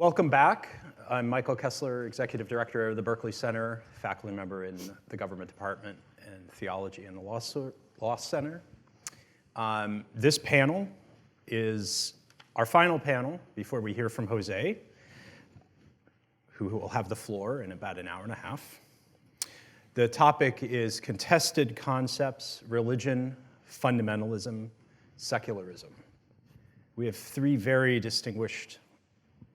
Welcome back. I'm Michael Kessler, Executive Director of the Berkeley Center, faculty member in the Government Department and Theology in the Law Center. This panel is our final panel before we hear from Jose, who will have the floor in about an hour and a half. The topic is contested concepts, religion, fundamentalism, secularism. We have three very distinguished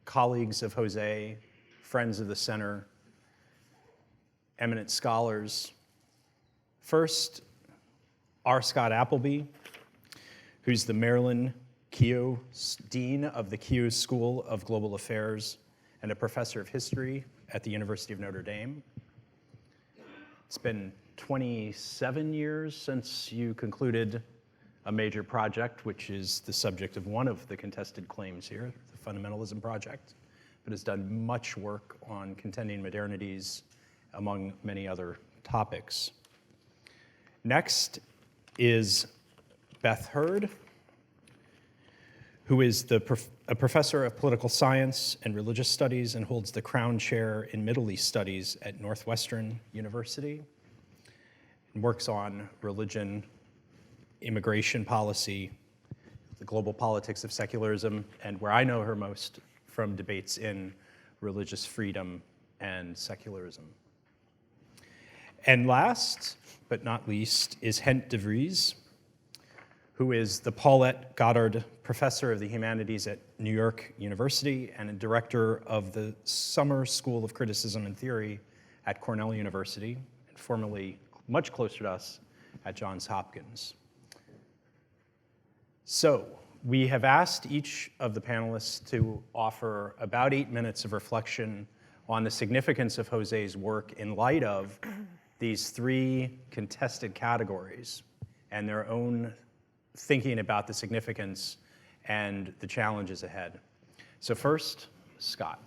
colleagues of Jose, friends of the center, eminent scholars. First, R. Scott Appleby, who's the Marilyn Keough Dean of the Keough School of Global Affairs and a professor of history at the University of Notre Dame. It's been 27 years since you concluded a major project, which is the subject of one of the contested claims here, the Fundamentalism Project, but has done much work on contending modernities, among many other topics. Next is Beth Hurd, who is a professor of political science and religious studies and holds the Crown Chair in Middle East Studies at Northwestern University, and works on religion, immigration policy, the global politics of secularism, and where I know her most from debates in religious freedom and secularism. And last but not least is Henk de Vries, who is the Paulette Goddard Professor of the Humanities at New York University and a director of the Summer School of Criticism and Theory at Cornell University, and formerly much closer to us at Johns Hopkins. So we have asked each of the panelists to offer about 8 minutes of reflection on the significance of Jose's work in light of these three contested categories and their own thinking about the significance and the challenges ahead. So first, Scott.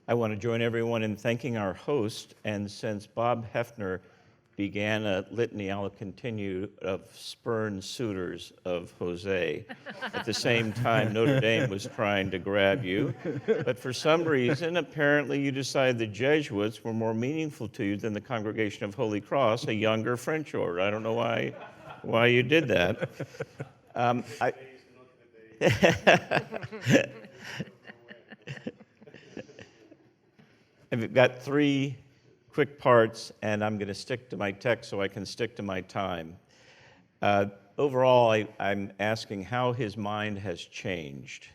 I want to join everyone in thanking our host, and since Bob Hefner began a litany, I'll continue, of spurned suitors of Jose. At the same time, Notre Dame was trying to grab you. But for some reason, apparently you decided the Jesuits were more meaningful to you than the Congregation of Holy Cross, a younger French order. I don't know why you did that. I've got three quick parts, and I'm going to stick to my text so I can stick to my time. Overall, I'm asking how his mind has changed.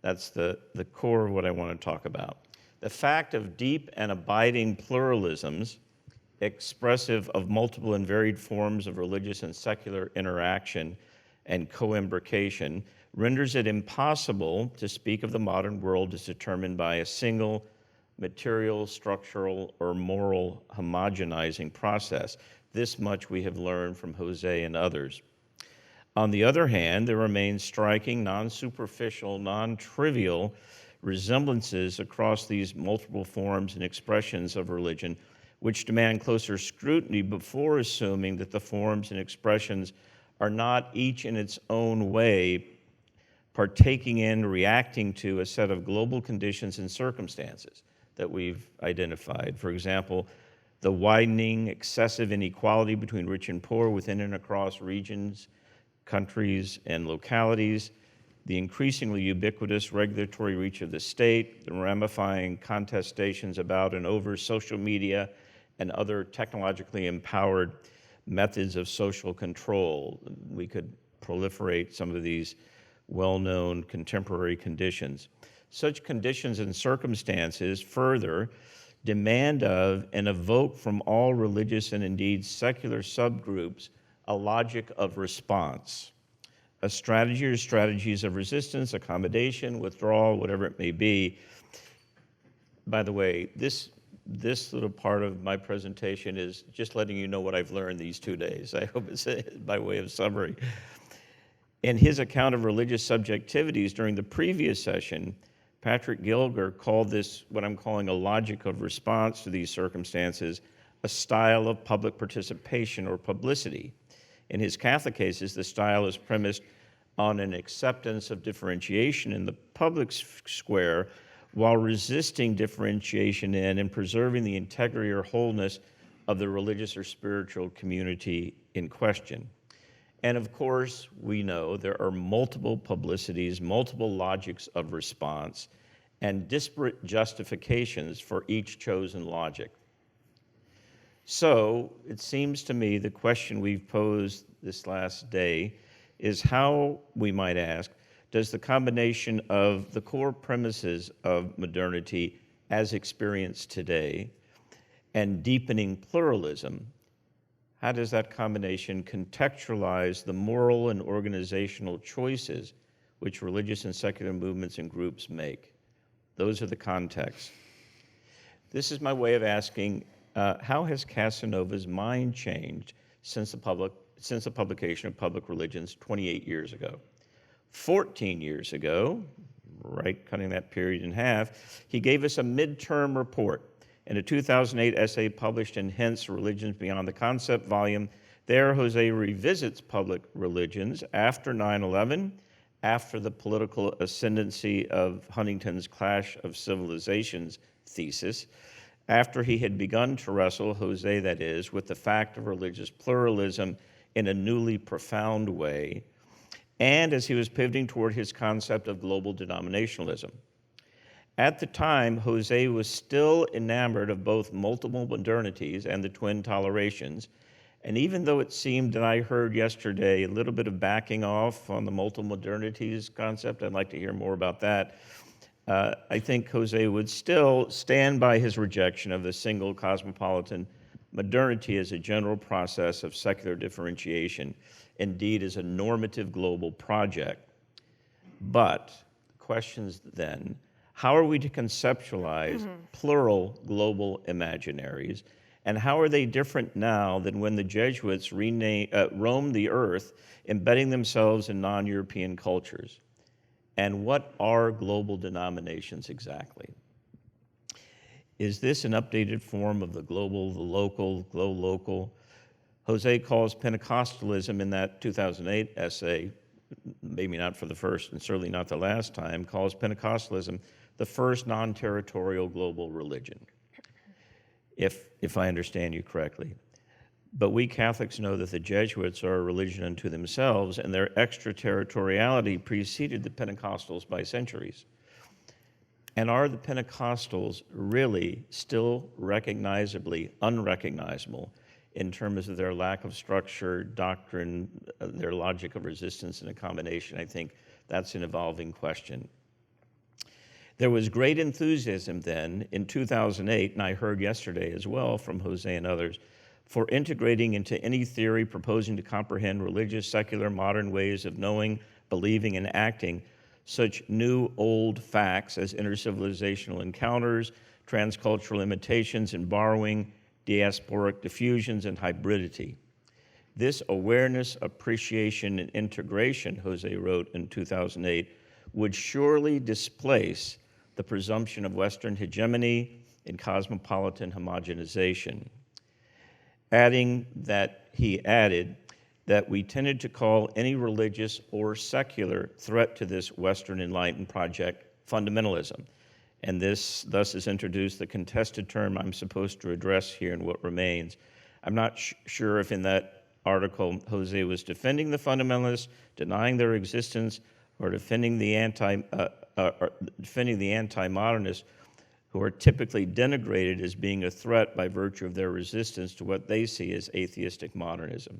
That's the core of what I want to talk about. The fact of deep and abiding pluralisms, expressive of multiple and varied forms of religious and secular interaction and co-imbrication, renders it impossible to speak of the modern world as determined by a single material, structural, or moral homogenizing process. This much we have learned from Jose and others. On the other hand, there remain striking, non-superficial, non-trivial resemblances across these multiple forms and expressions of religion, which demand closer scrutiny before assuming that the forms and expressions are not each in its own way partaking in, reacting to a set of global conditions and circumstances that we've identified. For example, the widening, excessive inequality between rich and poor within and across regions, countries, and localities, the increasingly ubiquitous regulatory reach of the state, the ramifying contestations about and over social media and other technologically empowered methods of social control. We could proliferate some of these well-known contemporary conditions. Such conditions and circumstances further demand of and evoke from all religious and indeed secular subgroups a logic of response, a strategy or strategies of resistance, accommodation, withdrawal, whatever it may be. By the way, this little part of my presentation is just letting you know what I've learned these 2 days. I hope it's by way of summary. In his account of religious subjectivities during the previous session, Patrick Gilger called this what I'm calling a logic of response to these circumstances, a style of public participation or publicity. In his Catholic cases, the style is premised on an acceptance of differentiation in the public square, while resisting differentiation in and preserving the integrity or wholeness of the religious or spiritual community in question. And of course, we know there are multiple publicities, multiple logics of response, and disparate justifications for each chosen logic. So it seems to me the question we've posed this last day is how, we might ask, does the combination of the core premises of modernity as experienced today and deepening pluralism, how does that combination contextualize the moral and organizational choices which religious and secular movements and groups make? Those are the contexts. This is my way of asking, how has Casanova's mind changed since the publication of Public Religions 28 years ago? 14 years ago, right, cutting that period in half, he gave us a midterm report. In a 2008 essay published in Hence, Religions Beyond the Concept volume, there Jose revisits public religions after 9/11, after the political ascendancy of Huntington's Clash of Civilizations thesis, after he had begun to wrestle, Jose that is, with the fact of religious pluralism in a newly profound way, and as he was pivoting toward his concept of global denominationalism. At the time, Jose was still enamored of both multiple modernities and the twin tolerations, and even though it seemed that I heard yesterday a little bit of backing off on the multiple modernities concept, I'd like to hear more about that, I think Jose would still stand by his rejection of the single cosmopolitan modernity as a general process of secular differentiation, indeed as a normative global project. But questions then, how are we to conceptualize plural global imaginaries, and how are they different now than when the Jesuits roamed the earth, embedding themselves in non-European cultures? And what are global denominations exactly? Is this an updated form of the global, the local, glow-local? Jose calls Pentecostalism in that 2008 essay, maybe not for the first and certainly not the last time, calls Pentecostalism the first non-territorial global religion, if I understand you correctly. But we Catholics know that the Jesuits are a religion unto themselves, and their extraterritoriality preceded the Pentecostals by centuries. And are the Pentecostals really still recognizably unrecognizable in terms of their lack of structure, doctrine, their logic of resistance and accommodation? I think that's an evolving question. There was great enthusiasm then in 2008, and I heard yesterday as well from Jose and others, for integrating into any theory proposing to comprehend religious, secular, modern ways of knowing, believing, and acting such new old facts as intercivilizational encounters, transcultural imitations and borrowing, diasporic diffusions, and hybridity. This awareness, appreciation, and integration, Jose wrote in 2008, would surely displace the presumption of Western hegemony and cosmopolitan homogenization. Adding that, he added that we tended to call any religious or secular threat to this Western Enlightened project fundamentalism. And this thus has introduced the contested term I'm supposed to address here in what remains. I'm not sure if in that article Jose was defending the fundamentalists, denying their existence, or defending the anti-modernists who are typically denigrated as being a threat by virtue of their resistance to what they see as atheistic modernism.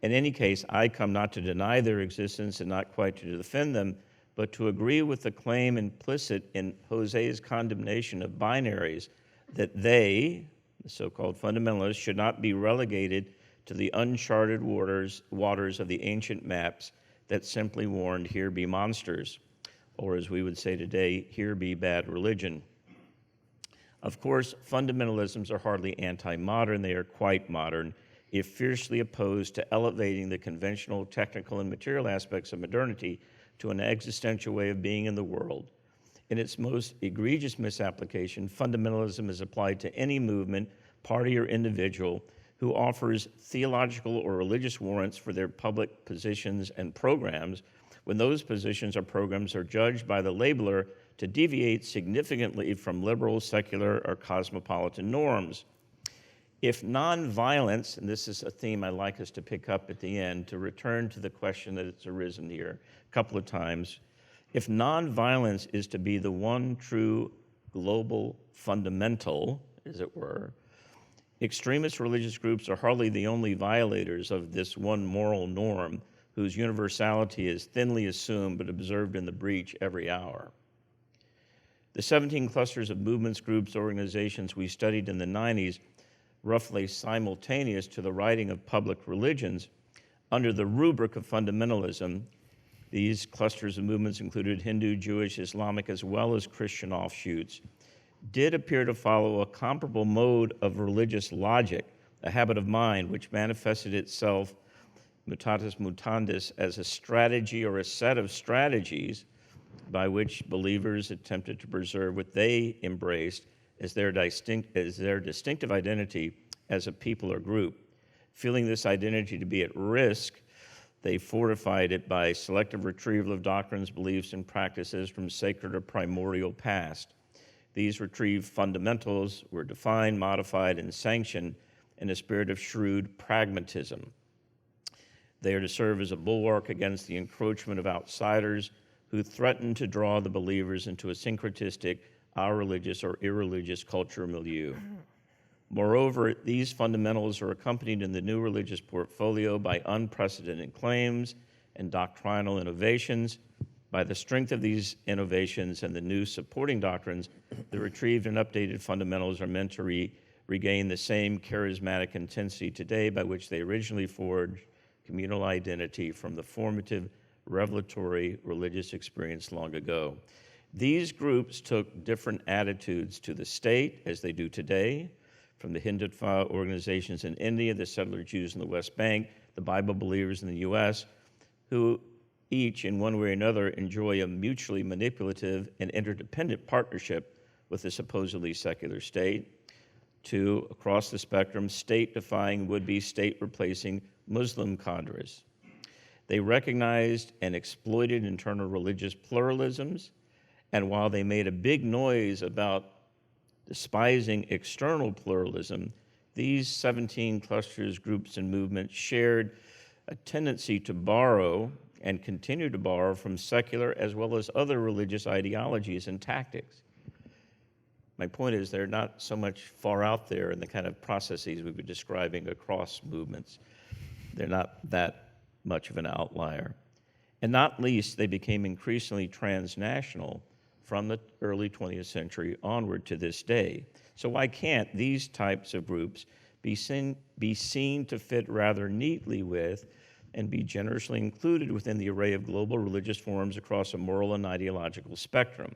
In any case, I come not to deny their existence and not quite to defend them, but to agree with the claim implicit in Jose's condemnation of binaries that they, the so-called fundamentalists, should not be relegated to the uncharted waters of the ancient maps that simply warned, here be monsters, or as we would say today, here be bad religion. Of course, fundamentalisms are hardly anti-modern, they are quite modern, if fiercely opposed to elevating the conventional technical and material aspects of modernity to an existential way of being in the world. In its most egregious misapplication, fundamentalism is applied to any movement, party, or individual who offers theological or religious warrants for their public positions and programs when those positions or programs are judged by the labeler to deviate significantly from liberal, secular, or cosmopolitan norms. If nonviolence, and this is a theme I'd like us to pick up at the end to return to the question that it's arisen here a couple of times, if nonviolence is to be the one true global fundamental, as it were, extremist religious groups are hardly the only violators of this one moral norm whose universality is thinly assumed but observed in the breach every hour. The 17 clusters of movements, groups, organizations we studied in the 90s, roughly simultaneous to the writing of Public Religions, under the rubric of fundamentalism, these clusters of movements included Hindu, Jewish, Islamic, as well as Christian offshoots, did appear to follow a comparable mode of religious logic, a habit of mind which manifested itself mutatis mutandis as a strategy or a set of strategies by which believers attempted to preserve what they embraced as their distinctive identity as a people or group. Feeling this identity to be at risk, they fortified it by selective retrieval of doctrines, beliefs, and practices from sacred or primordial past. These retrieved fundamentals were defined, modified, and sanctioned in a spirit of shrewd pragmatism. They are to serve as a bulwark against the encroachment of outsiders who threaten to draw the believers into a syncretistic, religious or irreligious culture milieu. Moreover, these fundamentals are accompanied in the new religious portfolio by unprecedented claims and doctrinal innovations. By the strength of these innovations and the new supporting doctrines, the retrieved and updated fundamentals are meant to regain the same charismatic intensity today by which they originally forged communal identity from the formative, revelatory religious experience long ago. These groups took different attitudes to the state, as they do today, from the Hindutva organizations in India, the settler Jews in the West Bank, the Bible believers in the U.S., who each, in one way or another, enjoy a mutually manipulative and interdependent partnership with the supposedly secular state, to, across the spectrum, state-defying, would-be state-replacing Muslim cadres. They recognized and exploited internal religious pluralisms, and while they made a big noise about despising external pluralism, these 17 clusters, groups, and movements shared a tendency to borrow and continue to borrow from secular as well as other religious ideologies and tactics. My point is they're not so much far out there in the kind of processes we've been describing across movements. They're not that much of an outlier. And not least, they became increasingly transnational from the early 20th century onward to this day. So why can't these types of groups be seen to fit rather neatly with and be generously included within the array of global religious forms across a moral and ideological spectrum?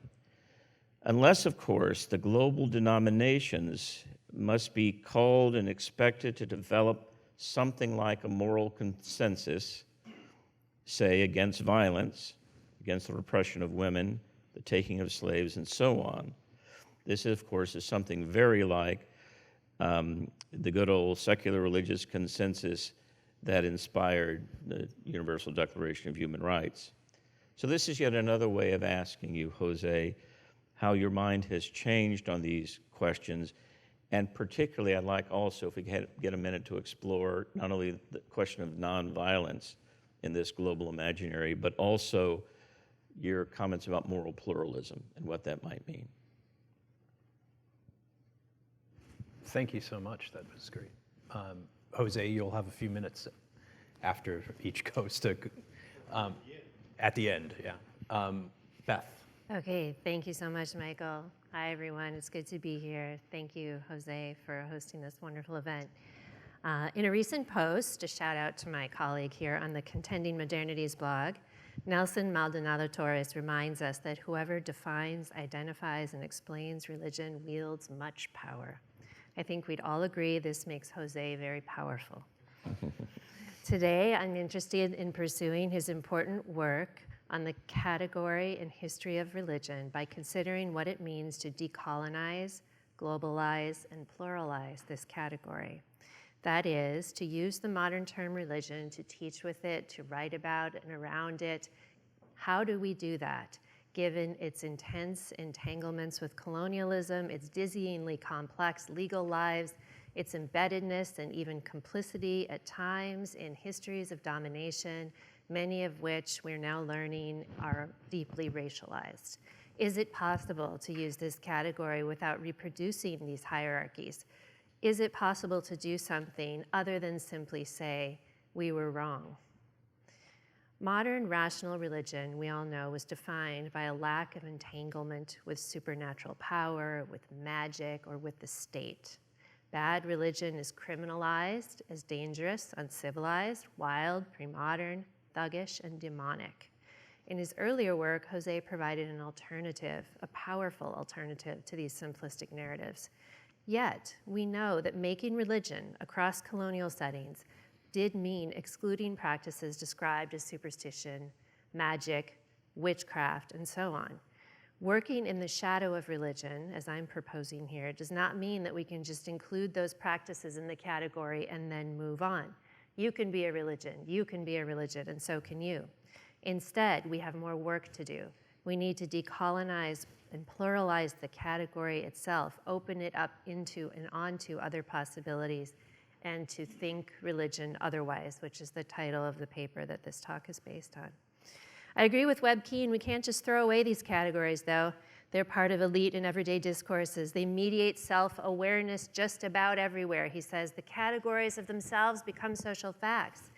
Unless, of course, the global denominations must be called and expected to develop something like a moral consensus, say, against violence, against the repression of women, the taking of slaves, and so on. This, of course, is something very like the good old secular religious consensus that inspired the Universal Declaration of Human Rights. So this is yet another way of asking you, Jose, how your mind has changed on these questions. And particularly, I'd like also, if we could get a minute to explore not only the question of nonviolence in this global imaginary, but also your comments about moral pluralism and what that might mean. Thank you so much. That was great. Jose, you'll have a few minutes after each goes to, at the end, yeah. Beth. Okay, thank you so much, Michael. Hi, everyone. It's good to be here. Thank you, Jose, for hosting this wonderful event. In a recent post, a shout out to my colleague here on the Contending Modernities blog, Nelson Maldonado Torres reminds us that whoever defines, identifies, and explains religion wields much power. I think we'd all agree this makes Jose very powerful. Today, I'm interested in pursuing his important work on the category and history of religion by considering what it means to decolonize, globalize, and pluralize this category. That is, to use the modern term religion, to teach with it, to write about and around it. How do we do that, given its intense entanglements with colonialism, its dizzyingly complex legal lives, its embeddedness and even complicity at times in histories of domination, many of which we're now learning are deeply racialized? Is it possible to use this category without reproducing these hierarchies? Is it possible to do something other than simply say, we were wrong? Modern rational religion, we all know, was defined by a lack of entanglement with supernatural power, with magic, or with the state. Bad religion is criminalized as dangerous, uncivilized, wild, pre-modern, thuggish, and demonic. In his earlier work, Jose provided an alternative, a powerful alternative to these simplistic narratives. Yet, we know that making religion across colonial settings did mean excluding practices described as superstition, magic, witchcraft, and so on. Working in the shadow of religion, as I'm proposing here, does not mean that we can just include those practices in the category and then move on. You can be a religion, you can be a religion, and so can you. Instead, we have more work to do. We need to decolonize and pluralize the category itself, open it up into and onto other possibilities, and to think religion otherwise, which is the title of the paper that this talk is based on. I agree with Webb Keen. We can't just throw away these categories, though. They're part of elite and everyday discourses. They mediate self-awareness just about everywhere. He says the categories of themselves become social facts.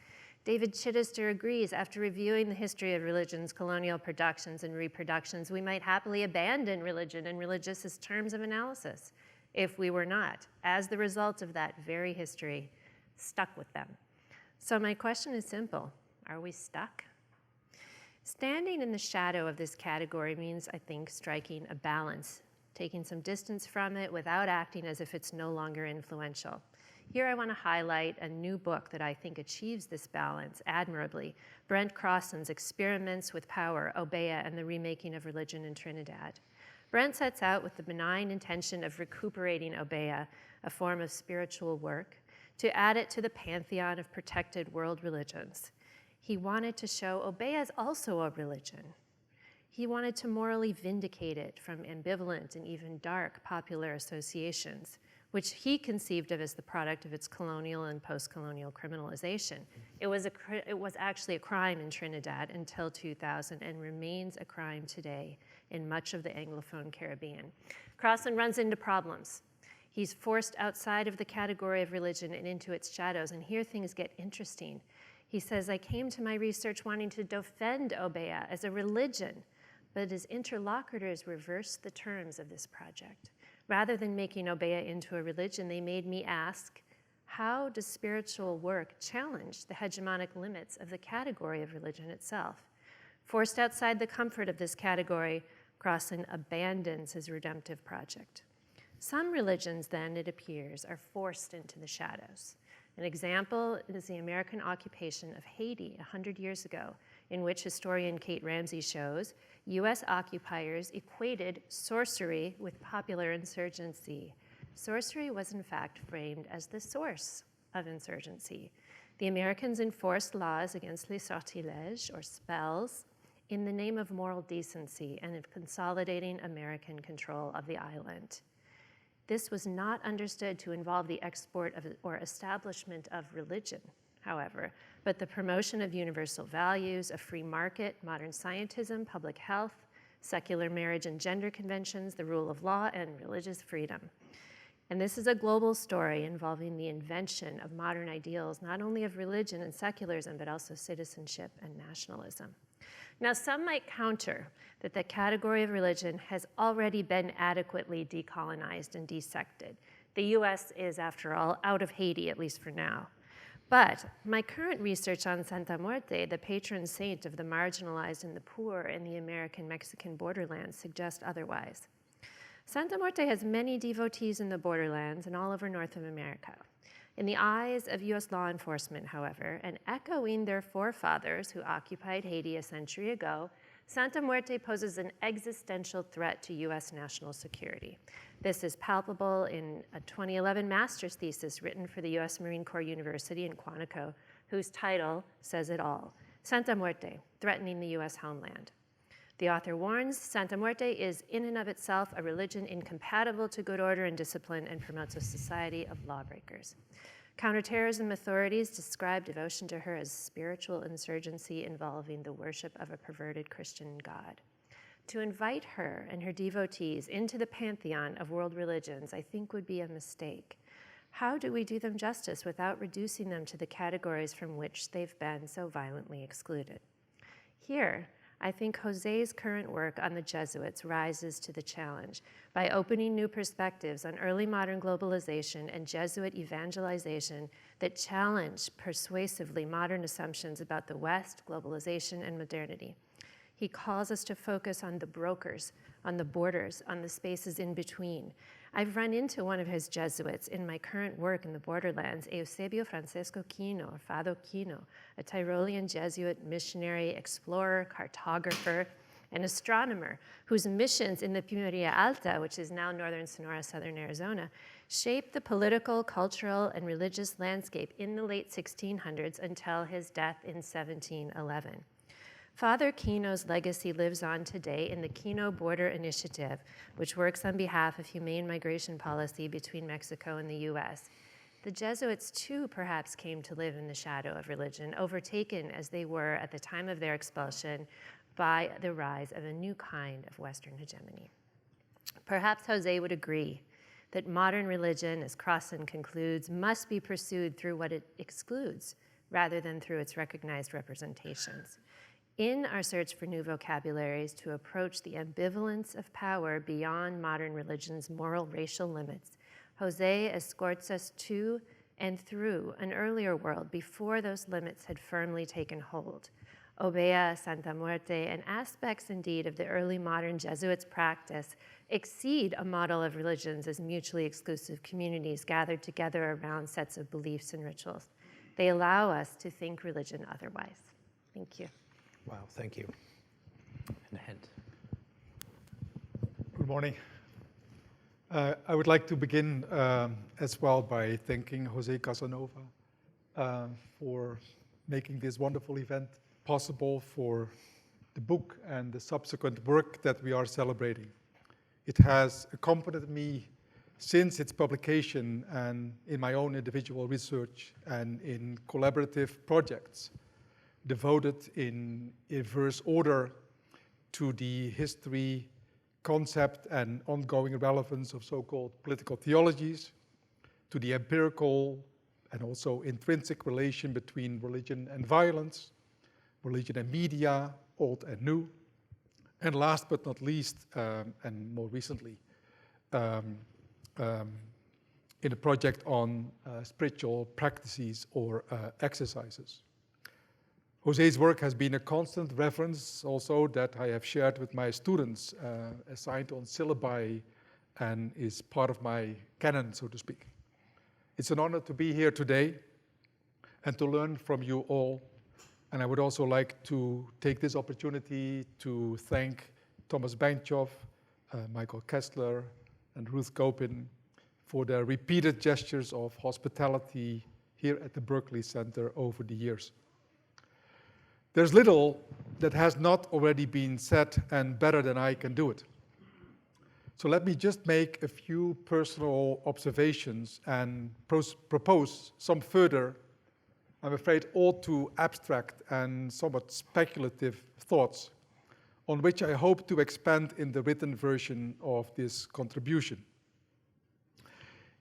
David Chittister agrees. After reviewing the history of religion's colonial productions and reproductions, we might happily abandon religion and religious as terms of analysis if we were not, as the result of that very history, stuck with them. So my question is simple. Are we stuck? Standing in the shadow of this category means, I think, striking a balance, taking some distance from it without acting as if it's no longer influential. Here I want to highlight a new book that I think achieves this balance admirably, Brent Crossan's Experiments with Power, Obeah and the Remaking of Religion in Trinidad. Brent sets out with the benign intention of recuperating Obeah, a form of spiritual work, to add it to the pantheon of protected world religions. He wanted to show Obeah is also a religion. He wanted to morally vindicate it from ambivalent and even dark popular associations, which he conceived of as the product of its colonial and post-colonial criminalization. It was actually a crime in Trinidad until 2000 and remains a crime today in much of the Anglophone Caribbean. Crossan runs into problems. He's forced outside of the category of religion and into its shadows, and here things get interesting. He says, I came to my research wanting to defend Obeah as a religion, but his interlocutors reversed the terms of this project. Rather than making Obeah into a religion, they made me ask, how does spiritual work challenge the hegemonic limits of the category of religion itself? Forced outside the comfort of this category, Crossan abandons his redemptive project. Some religions, then, it appears, are forced into the shadows. An example is the American occupation of Haiti 100 years ago, in which historian Kate Ramsey shows US occupiers equated sorcery with popular insurgency. Sorcery was in fact framed as the source of insurgency. The Americans enforced laws against les sortilèges, or spells, in the name of moral decency and of consolidating American control of the island. This was not understood to involve the export of or establishment of religion, however, but the promotion of universal values, a free market, modern scientism, public health, secular marriage and gender conventions, the rule of law, and religious freedom. And this is a global story involving the invention of modern ideals, not only of religion and secularism, but also citizenship and nationalism. Now, some might counter that the category of religion has already been adequately decolonized and dissected. The US is, after all, out of Haiti, at least for now. But my current research on Santa Muerte, the patron saint of the marginalized and the poor in the American-Mexican borderlands, suggests otherwise. Santa Muerte has many devotees in the borderlands and all over North America. In the eyes of US law enforcement, however, and echoing their forefathers who occupied Haiti a century ago, Santa Muerte poses an existential threat to U.S. national security. This is palpable in a 2011 master's thesis written for the U.S. Marine Corps University in Quantico, whose title says it all: Santa Muerte, Threatening the U.S. Homeland. The author warns Santa Muerte is in and of itself a religion incompatible to good order and discipline and promotes a society of lawbreakers. Counterterrorism authorities describe devotion to her as spiritual insurgency involving the worship of a perverted Christian god. To invite her and her devotees into the pantheon of world religions, I think, would be a mistake. How do we do them justice without reducing them to the categories from which they've been so violently excluded? Here, I think Jose's current work on the Jesuits rises to the challenge by opening new perspectives on early modern globalization and Jesuit evangelization that challenge persuasively modern assumptions about the West, globalization, and modernity. He calls us to focus on the brokers, on the borders, on the spaces in between. I've run into one of his Jesuits in my current work in the borderlands, Eusebio Francesco Quino, or Fado Quino, a Tyrolean Jesuit missionary, explorer, cartographer, and astronomer whose missions in the Pimeria Alta, which is now northern Sonora, southern Arizona, shaped the political, cultural, and religious landscape in the late 1600s until his death in 1711. Father Quino's legacy lives on today in the Quino Border Initiative, which works on behalf of humane migration policy between Mexico and the U.S. The Jesuits, too, perhaps came to live in the shadow of religion, overtaken as they were at the time of their expulsion by the rise of a new kind of Western hegemony. Perhaps Jose would agree that modern religion, as Crossan concludes, must be pursued through what it excludes, rather than through its recognized representations. In our search for new vocabularies to approach the ambivalence of power beyond modern religion's moral racial limits, Jose escorts us to and through an earlier world before those limits had firmly taken hold. Obeah, Santa Muerte, and aspects indeed of the early modern Jesuits' practice exceed a model of religions as mutually exclusive communities gathered together around sets of beliefs and rituals. They allow us to think religion otherwise. Thank you. Wow, thank you. And Hent. Good morning. I would like to begin as well by thanking Jose Casanova for making this wonderful event possible, for the book and the subsequent work that we are celebrating. It has accompanied me since its publication and in my own individual research and in collaborative projects devoted in inverse order to the history, concept, and ongoing relevance of so-called political theologies, to the empirical and also intrinsic relation between religion and violence, religion and media, old and new, and last but not least, and more recently, in a project on spiritual practices or exercises. Jose's work has been a constant reference also that I have shared with my students assigned on syllabi and is part of my canon, so to speak. It's an honor to be here today and to learn from you all. And I would also like to take this opportunity to thank Thomas Banchoff, Michael Kessler, and Ruth Gopin for their repeated gestures of hospitality here at the Berkeley Center over the years. There's little that has not already been said, and better than I can do it. So let me just make a few personal observations and propose some further, I'm afraid, all too abstract and somewhat speculative thoughts on which I hope to expand in the written version of this contribution.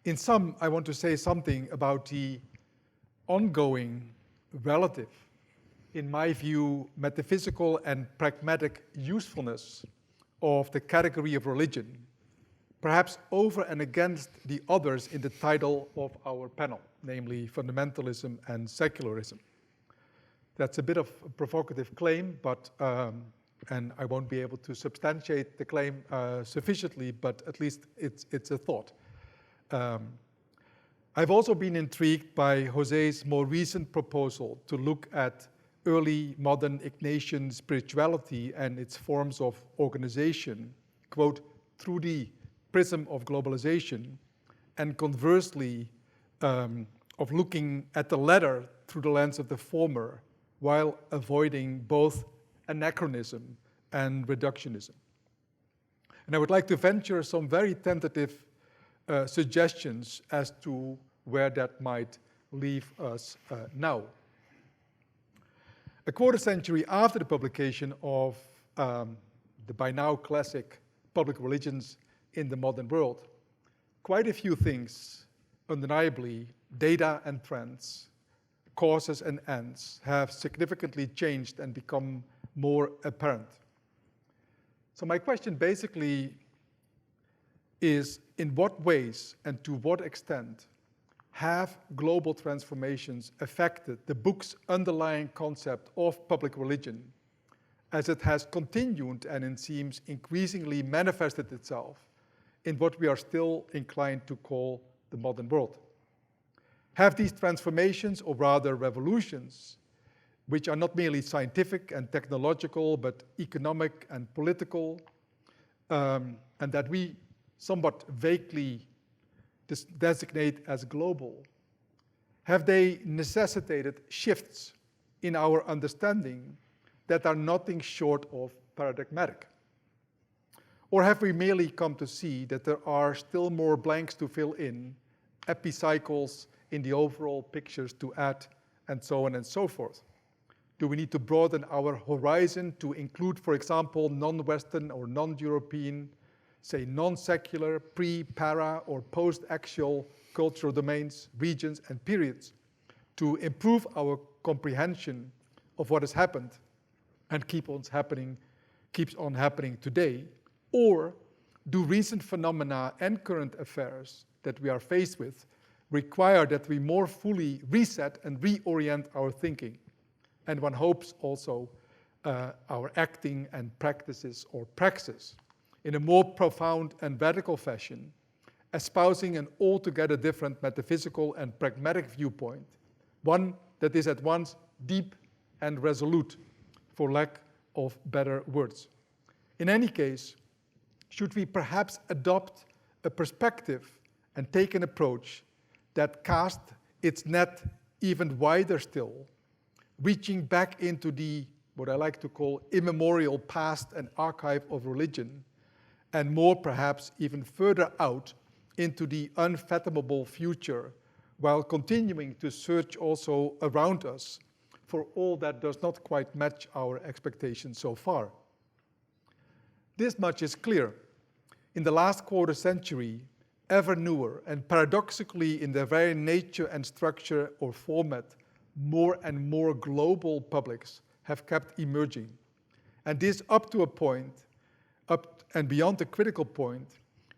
In sum, I want to say something about the ongoing, relative, in my view, metaphysical and pragmatic usefulness of the category of religion, perhaps over and against the others in the title of our panel, namely fundamentalism and secularism. That's a bit of a provocative claim, but and I won't be able to substantiate the claim sufficiently, but at least it's a thought. I've also been intrigued by Jose's more recent proposal to look at early modern Ignatian spirituality and its forms of organization, quote, through the prism of globalization, and conversely, of looking at the latter through the lens of the former, while avoiding both anachronism and reductionism. And I would like to venture some very tentative suggestions as to where that might leave us now. A quarter century after the publication of the by now classic Public Religions in the Modern World, quite a few things, undeniably, data and trends, causes and ends, have significantly changed and become more apparent. So my question basically is, in what ways and to what extent have global transformations affected the book's underlying concept of public religion, as it has continued and it seems increasingly manifested itself in what we are still inclined to call the modern world? Have these transformations, or rather revolutions, which are not merely scientific and technological, but economic and political, and that we somewhat vaguely designate as global, have they necessitated shifts in our understanding that are nothing short of paradigmatic? Or have we merely come to see that there are still more blanks to fill in, epicycles in the overall pictures to add, and so on and so forth? Do we need to broaden our horizon to include, for example, non-Western or non-European, say non-secular, pre-para or post-axial cultural domains, regions, and periods to improve our comprehension of what has happened and keeps on happening today? Or do recent phenomena and current affairs that we are faced with require that we more fully reset and reorient our thinking, and one hopes also our acting and practices or praxis, in a more profound and radical fashion, espousing an altogether different metaphysical and pragmatic viewpoint, one that is at once deep and resolute, for lack of better words? In any case, should we perhaps adopt a perspective and take an approach that casts its net even wider still, reaching back into the, what I like to call, immemorial past and archive of religion, and more perhaps even further out into the unfathomable future, while continuing to search also around us for all that does not quite match our expectations so far? This much is clear. In the last quarter century, ever newer, and paradoxically in their very nature and structure or format, more and more global publics have kept emerging. And this up to a point, up and beyond the critical point,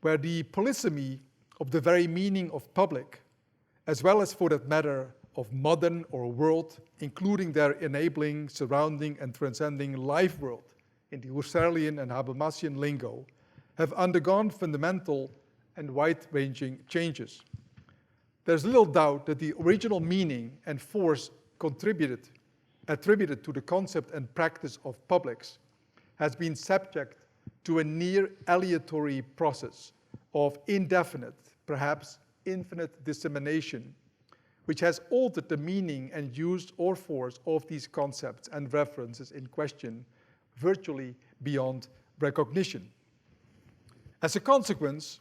where the polysemy of the very meaning of public, as well as for that matter of modern or world, including their enabling, surrounding, and transcending life world, in the Husserlian and Habermasian lingo, have undergone fundamental and wide-ranging changes. There's little doubt that the original meaning and force attributed to the concept and practice of publics has been subject to a near aleatory process of indefinite, perhaps infinite dissemination, which has altered the meaning and use or force of these concepts and references in question virtually beyond recognition. As a consequence,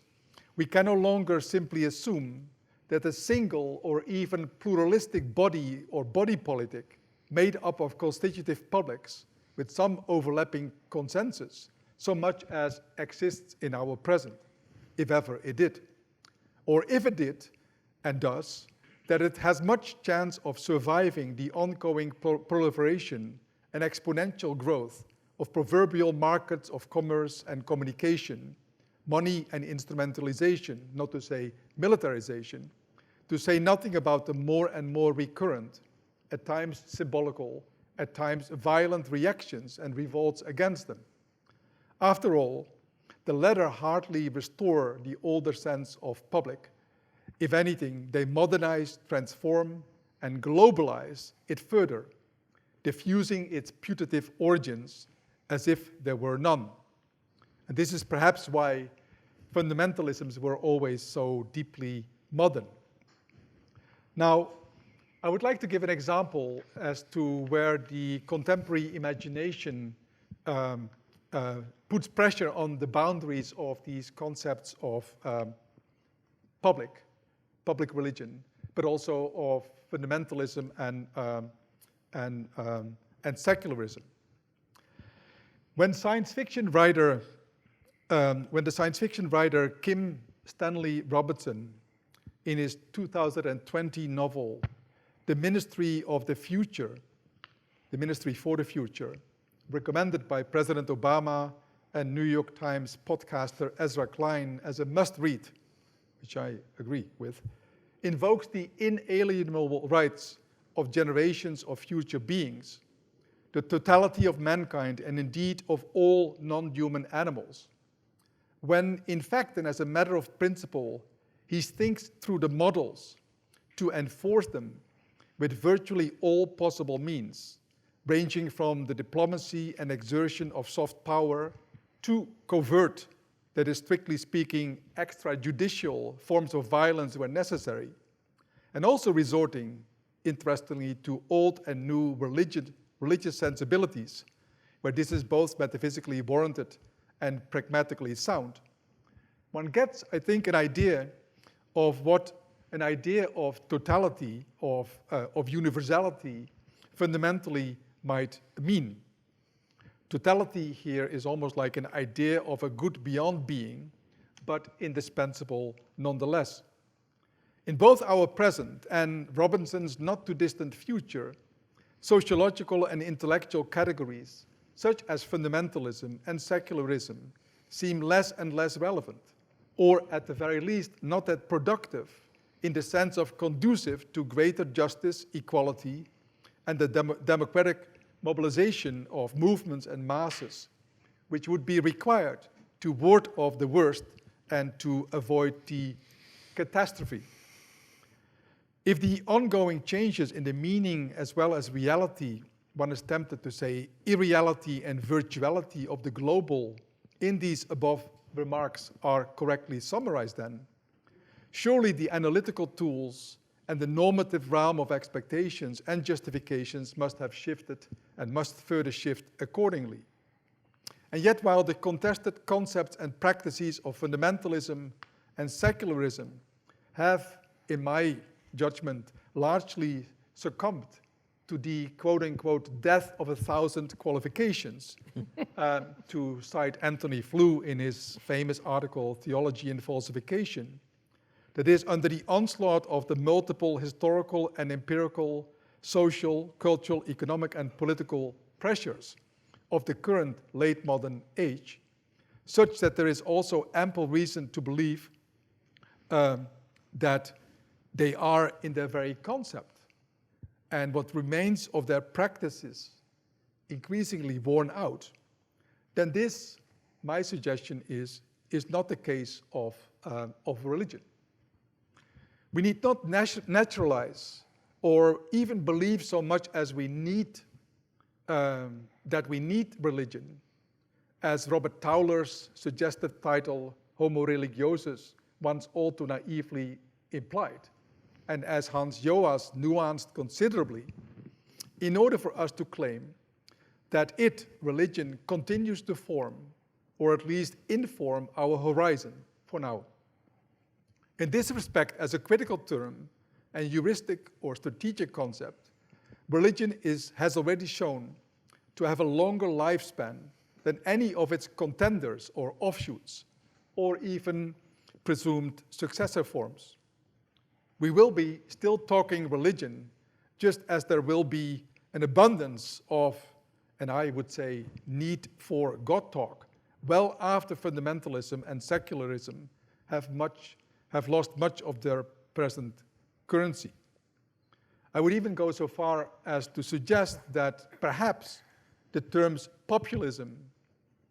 we can no longer simply assume that a single or even pluralistic body or body politic made up of constitutive publics with some overlapping consensus, so much as exists in our present, if ever it did. Or if it did, and does, that it has much chance of surviving the ongoing proliferation and exponential growth of proverbial markets of commerce and communication, money and instrumentalization, not to say militarization, to say nothing about the more and more recurrent, at times symbolical, at times violent reactions and revolts against them. After all, the latter hardly restore the older sense of public. If anything, they modernize, transform, and globalize it further, diffusing its putative origins as if there were none. And this is perhaps why fundamentalisms were always so deeply modern. Now, I would like to give an example as to where the contemporary imagination puts pressure on the boundaries of these concepts of public religion, but also of fundamentalism and secularism. When the science fiction writer Kim Stanley Robinson, in his 2020 novel, The Ministry of the Future, The Ministry for the Future, recommended by President Obama and New York Times podcaster Ezra Klein as a must-read, which I agree with, invokes the inalienable rights of generations of future beings, the totality of mankind, and indeed of all non-human animals, when in fact and as a matter of principle, he thinks through the models to enforce them with virtually all possible means, ranging from the diplomacy and exertion of soft power to covert, that is strictly speaking, extrajudicial forms of violence where necessary, and also resorting, interestingly, to old and new religious sensibilities, where this is both metaphysically warranted and pragmatically sound. One gets, I think, an idea of what an idea of totality, of universality, fundamentally might mean. Totality here is almost like an idea of a good beyond being, but indispensable nonetheless. In both our present and Robinson's not too distant future, sociological and intellectual categories, such as fundamentalism and secularism, seem less and less relevant, or at the very least, not that productive in the sense of conducive to greater justice, equality, and the democratic mobilization of movements and masses, which would be required to ward off the worst and to avoid the catastrophe. If the ongoing changes in the meaning as well as reality, one is tempted to say irreality and virtuality of the global in these above remarks are correctly summarized then, surely the analytical tools and the normative realm of expectations and justifications must have shifted and must further shift accordingly. And yet, while the contested concepts and practices of fundamentalism and secularism have, in my judgment, largely succumbed to the quote-unquote death of 1,000 qualifications, to cite Anthony Flew in his famous article, Theology and Falsification, that is, under the onslaught of the multiple historical and empirical, social, cultural, economic, and political pressures of the current late modern age, such that there is also ample reason to believe that they are in their very concept, and what remains of their practices increasingly worn out, then this, my suggestion is not the case of religion. We need not naturalize or even believe so much as we need, that we need religion, as Robert Tauler's suggested title, Homo Religiosus, once all too naively implied, and as Hans Joas nuanced considerably, in order for us to claim that religion, continues to form, or at least inform our horizon for now. In this respect, as a critical term and heuristic or strategic concept, religion has already shown to have a longer lifespan than any of its contenders or offshoots, or even presumed successor forms. We will be still talking religion, just as there will be an abundance of, and I would say, need for God talk, well after fundamentalism and secularism have lost much of their present currency. I would even go so far as to suggest that perhaps the terms populism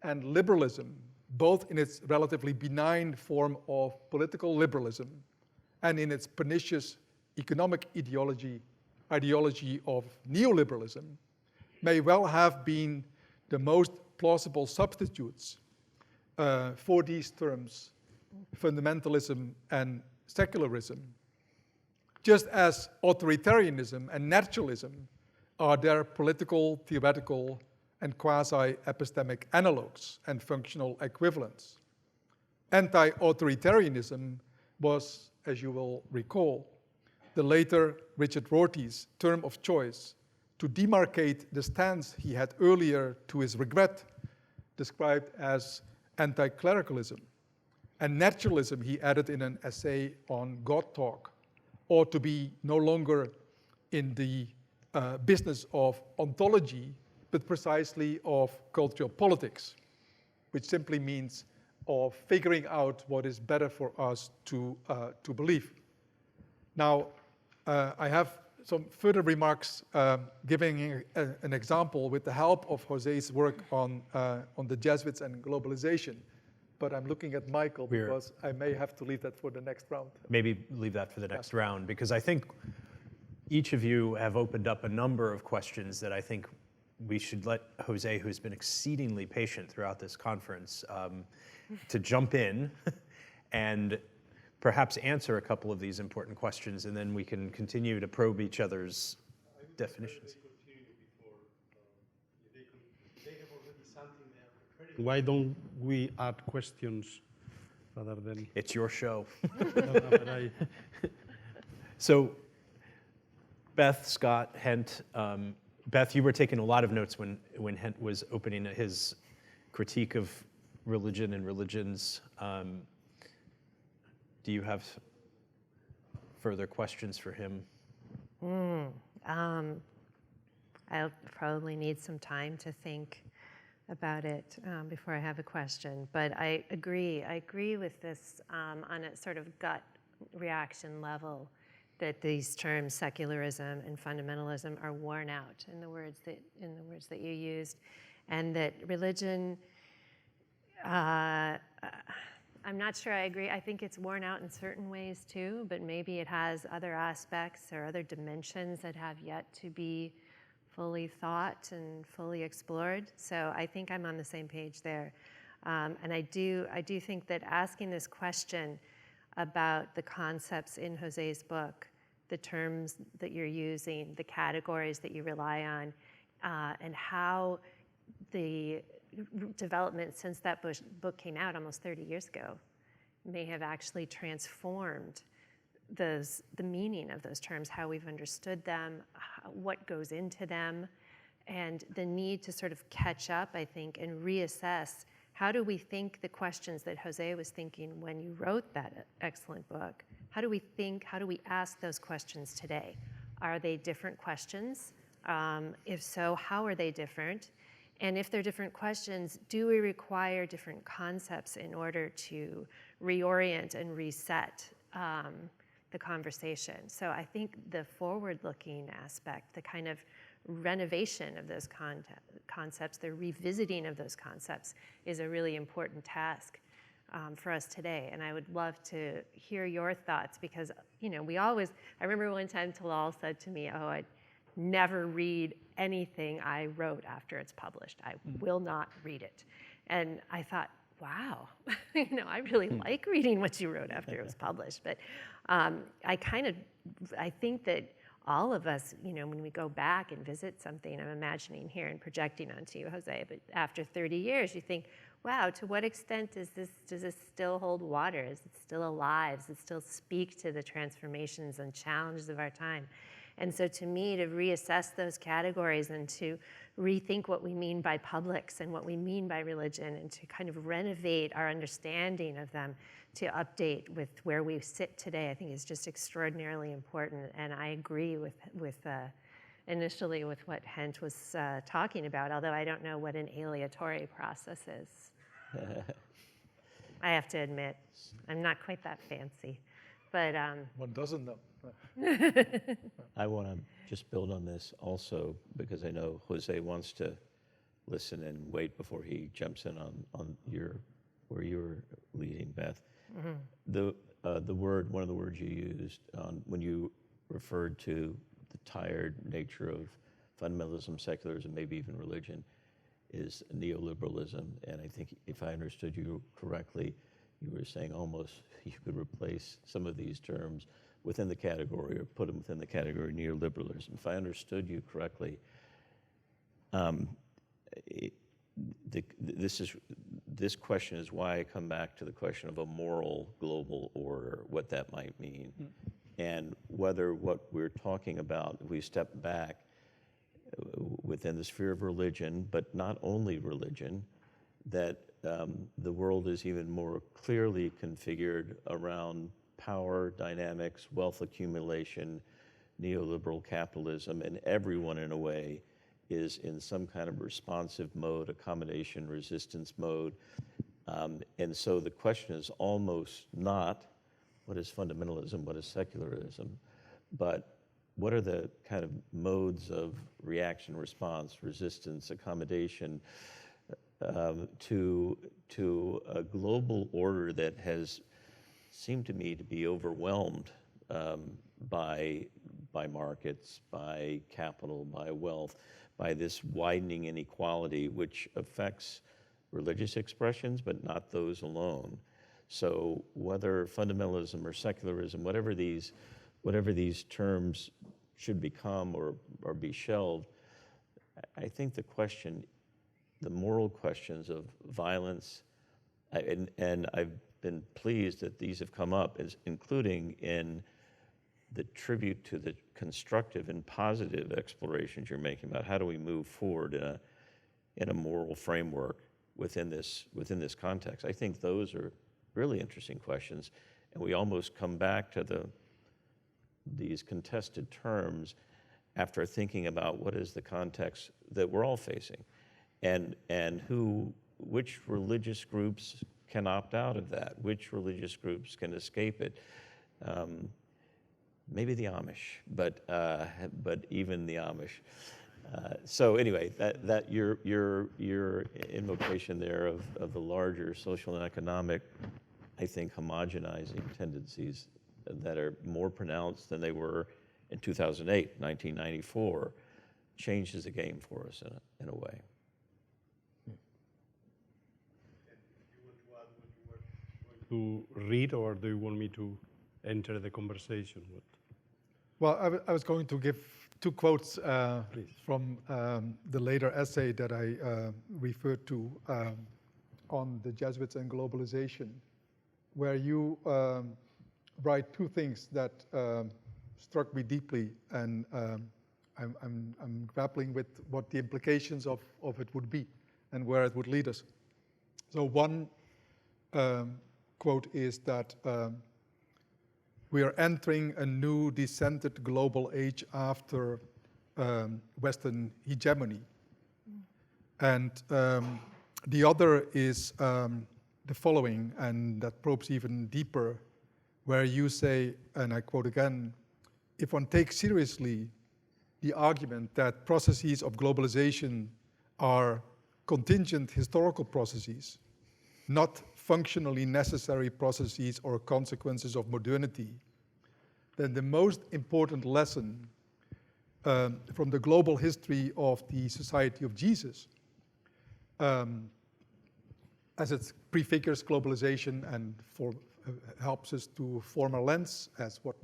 and liberalism, both in its relatively benign form of political liberalism and in its pernicious economic ideology of neoliberalism, may well have been the most plausible substitutes for these terms, fundamentalism and secularism, just as authoritarianism and naturalism are their political, theoretical, and quasi-epistemic analogues and functional equivalents. Anti-authoritarianism was, as you will recall, the later Richard Rorty's term of choice to demarcate the stance he had earlier, to his regret, described as anti-clericalism. And naturalism, he added in an essay on God Talk, ought to be no longer in the business of ontology, but precisely of cultural politics, which simply means of figuring out what is better for us to believe. Now, I have some further remarks giving an example with the help of José's work on the Jesuits and globalization. But I'm looking at Michael because I may have to leave that for the next round. Maybe leave that for the next round, because I think each of you have opened up a number of questions that I think we should let José, who's been exceedingly patient throughout this conference, to jump in and perhaps answer a couple of these important questions, and then we can continue to probe each other's definitions. Why don't we add questions rather than... It's your show. I, So, Beth, Scott, Hent, Beth, you were taking a lot of notes when Hent was opening his critique of religion and religions. Do you have further questions for him? I'll probably need some time to think about it before I have a question. But I agree with this on a sort of gut reaction level, that these terms secularism and fundamentalism are worn out in the words that you used, and that religion. I'm not sure I agree. I think it's worn out in certain ways too, but maybe it has other aspects or other dimensions that have yet to be fully thought and fully explored. So I think I'm on the same page there. And I do think that asking this question about the concepts in José's book, the terms that you're using, the categories that you rely on, and how the development since that book came out almost 30 years ago may have actually transformed the meaning of those terms, how we've understood them, what goes into them, and the need to sort of catch up, I think, and reassess how do we think the questions that José was thinking when you wrote that excellent book, how do we ask those questions today? Are they different questions? If so, how are they different? And if they're different questions, do we require different concepts in order to reorient and reset the conversation? So I think the forward-looking aspect, the kind of renovation of those concepts, the revisiting of those concepts is a really important task for us today. And I would love to hear your thoughts because, you know, I remember one time Talal said to me, I'd never read anything I wrote after it's published. I will not read it. And I thought, wow, I really like reading what you wrote after it was published. But I think that all of us, when we go back and visit something, I'm imagining here and projecting onto you, José, but after 30 years, you think, wow, to what extent does this still hold water? Is it still alive? Does it still speak to the transformations and challenges of our time? And so to me, to reassess those categories and to rethink what we mean by publics and what we mean by religion and to kind of renovate our understanding of them to update with where we sit today, I think is just extraordinarily important. And I agree with initially with what Hent was talking about, although I don't know what an aleatory process is. I have to admit, I'm not quite that fancy. But one doesn't know. I want to just build on this also because I know José wants to listen and wait before he jumps in on where you were leading, Beth. Mm-hmm. One of the words you used when you referred to the tired nature of fundamentalism, secularism, maybe even religion, is neoliberalism. And I think if I understood you correctly, you were saying almost you could replace some of these terms within the category or put them within the category neoliberalism. If I understood you correctly, this question is why I come back to the question of a moral global order, what that might mean, and whether what we're talking about, if we step back within the sphere of religion, but not only religion, that the world is even more clearly configured around power dynamics, wealth accumulation, neoliberal capitalism, and everyone in a way is in some kind of responsive mode, accommodation, resistance mode. And so the question is almost not what is fundamentalism, what is secularism, but what are the kind of modes of reaction, response, resistance, accommodation to a global order that has seemed to me to be overwhelmed by markets, by capital, by wealth, by this widening inequality, which affects religious expressions, but not those alone. So whether fundamentalism or secularism, whatever these terms should become or be shelved, I think the moral questions of violence, and I've been pleased that these have come up, including in the tribute to the constructive and positive explorations you're making about how do we move forward in a moral framework within this context. I think those are really interesting questions, and we almost come back to these contested terms after thinking about what is the context that we're all facing, and which religious groups can opt out of that, which religious groups can escape it. Maybe the Amish, but even the Amish. So anyway, that your invocation there of the larger social and economic, I think, homogenizing tendencies that are more pronounced than they were in 2008, 1994, changes the game for us in a way. To read, or do you want me to enter the conversation? Well, I was going to give two quotes from the later essay that I referred to on the Jesuits and globalization, where you write two things that struck me deeply, and I'm grappling with what the implications of it would be and where it would lead us. So one quote is that we are entering a new decentered global age after Western hegemony. And the other is the following, and that probes even deeper, where you say, and I quote again, if one takes seriously the argument that processes of globalization are contingent historical processes, not functionally necessary processes or consequences of modernity, then the most important lesson from the global history of the Society of Jesus, as it prefigures globalization and helps us to form a lens as what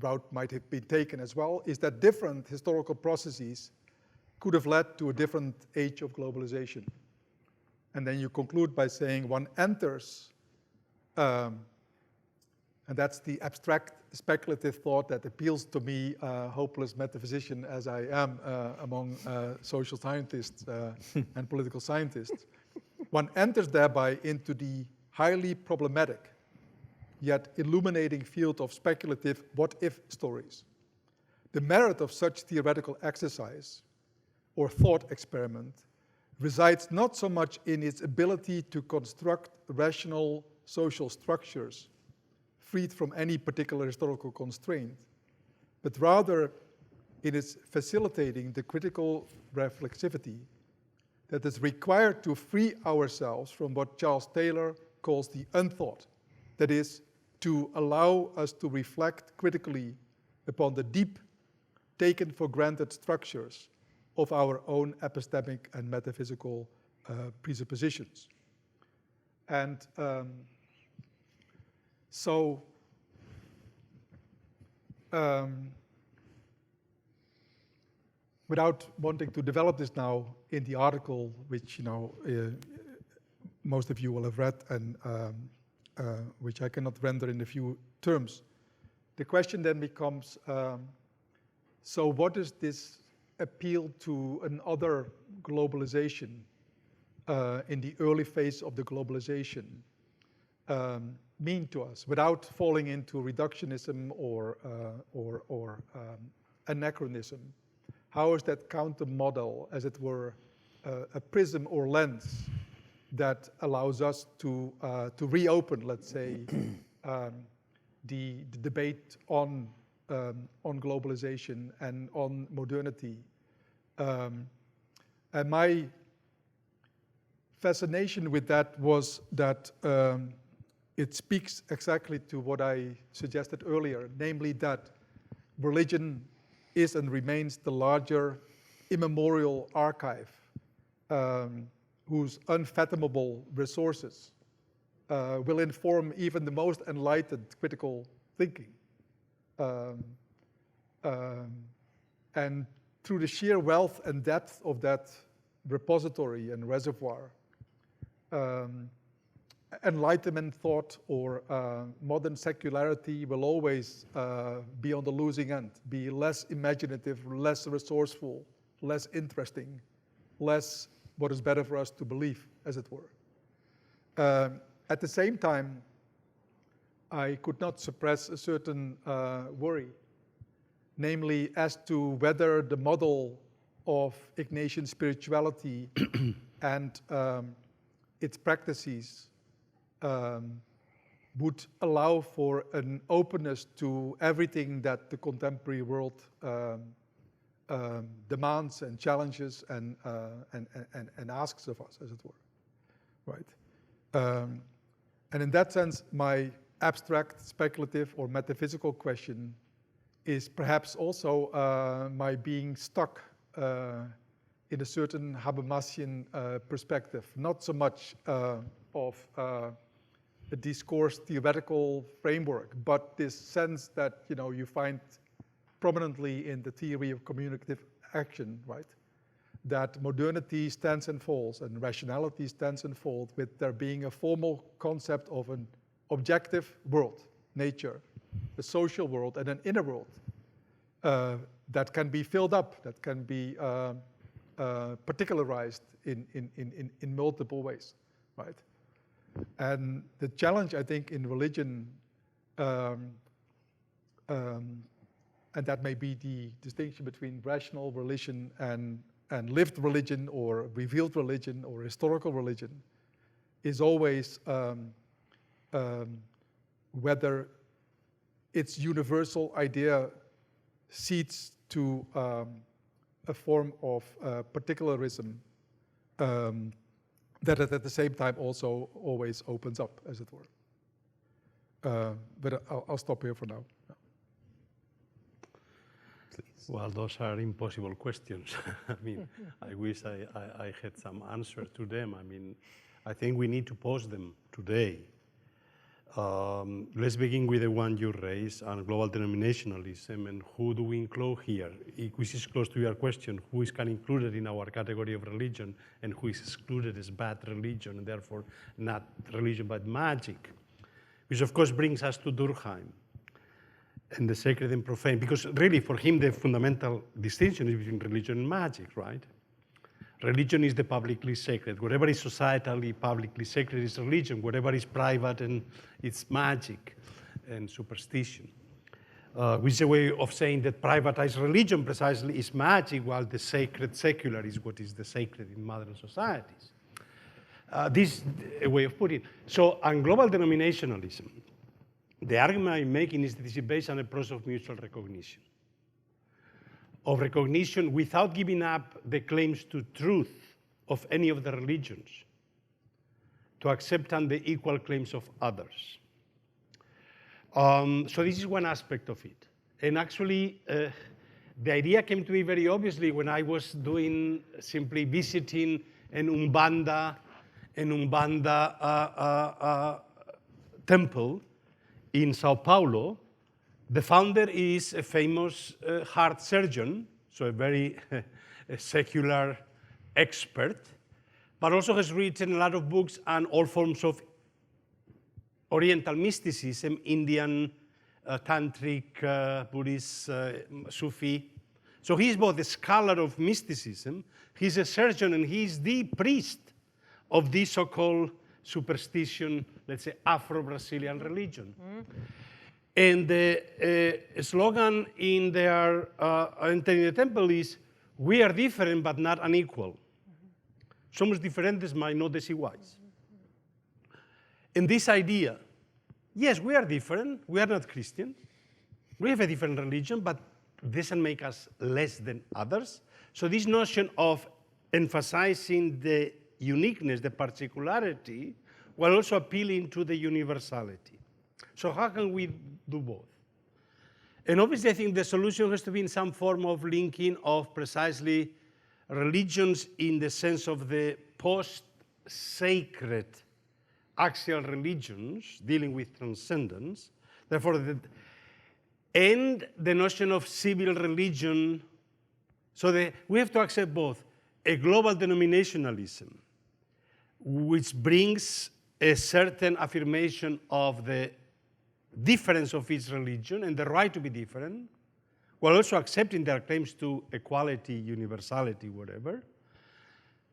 route might have been taken as well, is that different historical processes could have led to a different age of globalization. And then you conclude by saying one enters, and that's the abstract speculative thought that appeals to me, hopeless metaphysician as I am among social scientists and political scientists. One enters thereby into the highly problematic yet illuminating field of speculative what-if stories. The merit of such theoretical exercise or thought experiment resides not so much in its ability to construct rational social structures freed from any particular historical constraint, but rather in its facilitating the critical reflexivity that is required to free ourselves from what Charles Taylor calls the unthought, that is, to allow us to reflect critically upon the deep, taken for granted structures of our own epistemic and metaphysical presuppositions. And so without wanting to develop this now in the article, which most of you will have read and which I cannot render in a few terms, the question then becomes, so what does this appeal to another globalization in the early phase of the globalization mean to us, without falling into reductionism or anachronism? How is that counter model, as it were, a prism or lens that allows us to reopen, let's say, the debate on globalization and on modernity? And my fascination with that was that it speaks exactly to what I suggested earlier, namely that religion is and remains the larger immemorial archive whose unfathomable resources will inform even the most enlightened critical thinking. And through the sheer wealth and depth of that repository and reservoir, Enlightenment thought or modern secularity will always be on the losing end, be less imaginative, less resourceful, less interesting, less what is better for us to believe, as it were. At the same time, I could not suppress a certain worry, namely as to whether the model of Ignatian spirituality and its practices would allow for an openness to everything that the contemporary world demands and challenges and asks of us, as it were, right? And in that sense, my abstract, speculative, or metaphysical question is perhaps also my being stuck in a certain Habermasian perspective, not so much of a discourse theoretical framework, but this sense that you find prominently in the theory of communicative action, right? That modernity stands and falls and rationality stands and falls with there being a formal concept of an objective world, nature, a social world, and an inner world that can be filled up, that can be particularized in multiple ways, right? And the challenge, I think, in religion, and that may be the distinction between rational religion and lived religion or revealed religion or historical religion, is always whether its universal idea cedes to a form of particularism that at the same time also always opens up, as it were. But I'll stop here for now. Well, those are impossible questions. I mean, I wish I had some answer to them. I mean, I think we need to pose them today. Let's begin with the one you raised on global denominationalism and who do we include here? Which is close to your question, who is included in our category of religion and who is excluded as bad religion and therefore not religion but magic? Which of course brings us to Durkheim and the sacred and profane, because really for him the fundamental distinction is between religion and magic, right? Religion is the publicly sacred. Whatever is societally publicly sacred is religion. Whatever is private and it's magic and superstition. Which is a way of saying that privatized religion precisely is magic, while the sacred secular is what is the sacred in modern societies. This is a way of putting it. So on global denominationalism, the argument I'm making is that this is based on a process of mutual recognition. Of recognition without giving up the claims to truth of any of the religions, to accept on the equal claims of others. So this is one aspect of it. And actually, The idea came to me very obviously when I was doing simply visiting an Umbanda temple in Sao Paulo. The founder is a famous heart surgeon, so a very secular expert, but also has written a lot of books on all forms of Oriental mysticism, Indian, Tantric, Buddhist, Sufi. So he's both a scholar of mysticism, he's a surgeon, and he's the priest of this so-called superstition, let's say Afro-Brazilian religion. And the slogan in their entering the temple is, we are different but not unequal. Somos diferentes, mas no desiguais. And this idea, yes, we are different, we are not Christian, we have a different religion, but doesn't make us less than others. So this notion of emphasizing the uniqueness, the particularity, while also appealing to the universality. So how can we do both? And obviously I think the solution has to be in some form of linking of precisely religions in the sense of the post-sacred axial religions dealing with transcendence, therefore, and the notion of civil religion. So we have to accept both a global denominationalism, which brings a certain affirmation of the difference of each religion and the right to be different, while also accepting their claims to equality, universality, whatever,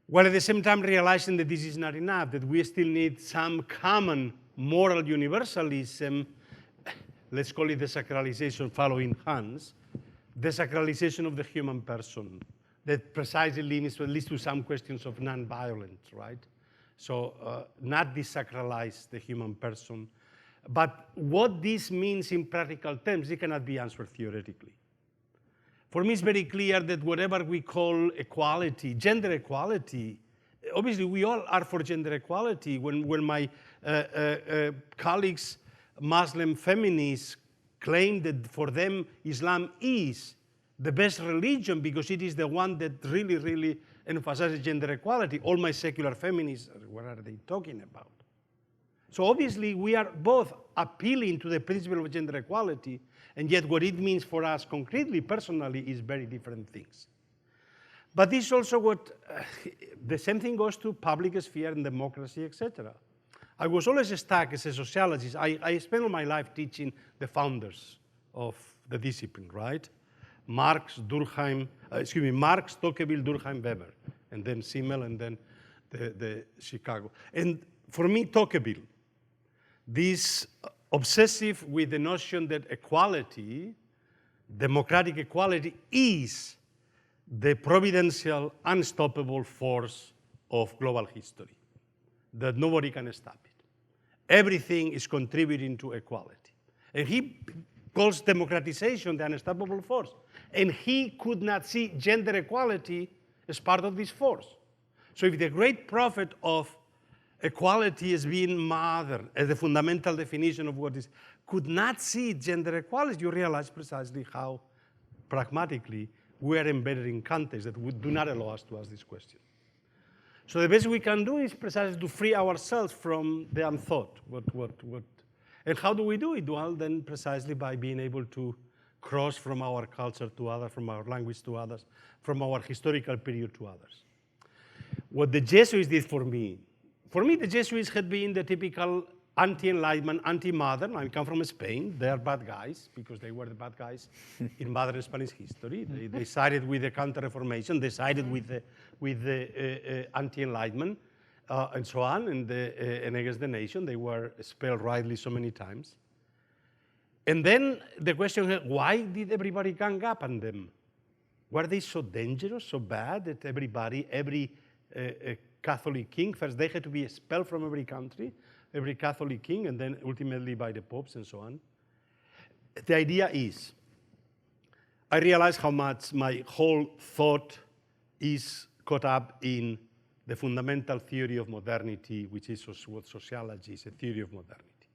while at the same time realizing that this is not enough, that we still need some common moral universalism, let's call it the sacralization following Hans, the sacralization of the human person, that precisely leads to some questions of non-violence, right? So not desacralize the human person. But what this means in practical terms, it cannot be answered theoretically. For me, it's very clear that whatever we call equality, gender equality, obviously we all are for gender equality. When my colleagues, Muslim feminists, claim that for them Islam is the best religion because it is the one that really, really emphasizes gender equality, all my secular feminists, what are they talking about? So obviously we are both appealing to the principle of gender equality, and yet what it means for us concretely, personally, is very different things. But this is also what, the same thing goes to public sphere and democracy, etc. I was always stuck as a sociologist. I spent all my life teaching the founders of the discipline, right? Marx, Tocqueville, Durkheim, Weber, and then Simmel, and then the Chicago. And for me, Tocqueville, this obsessive with the notion that equality, democratic equality, is the providential, unstoppable force of global history, that nobody can stop it. Everything is contributing to equality. And he calls democratization the unstoppable force. And he could not see gender equality as part of this force. So if the great prophet of equality as being mother, as the fundamental definition of what is, could not see gender equality, you realize precisely how pragmatically we are embedded in contexts that do not allow us to ask this question. So the best we can do is precisely to free ourselves from the unthought. And how do we do it? Well, then precisely by being able to cross from our culture to others, from our language to others, from our historical period to others. What the Jesuits did for me, the Jesuits had been the typical anti-Enlightenment, anti-modern. I come from Spain. They are bad guys because they were the bad guys in modern Spanish history. They sided with the Counter-Reformation. They sided with the anti-Enlightenment and so on, and against the nation. They were spelled rightly so many times. And then the question is, why did everybody gang up on them? Were they so dangerous, so bad that every Catholic king, first they had to be expelled from every country, every Catholic king, and then ultimately by the popes and so on. The idea is, I realize how much my whole thought is caught up in the fundamental theory of modernity, which is what sociology is, a theory of modernity,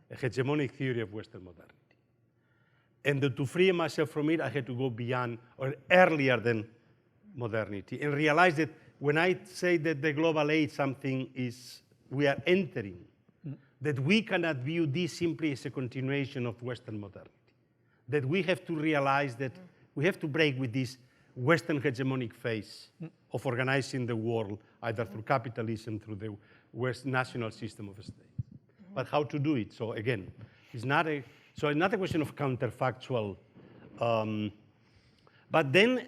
a hegemonic theory of Western modernity. And to free myself from it, I had to go beyond or earlier than modernity and realize that when I say that the global age something is, we are entering, that we cannot view this simply as a continuation of Western modernity. That we have to realize that we have to break with this Western hegemonic phase of organizing the world, either through capitalism, through the West national system of states. But how to do it? So again, it's not a question of counterfactual. But then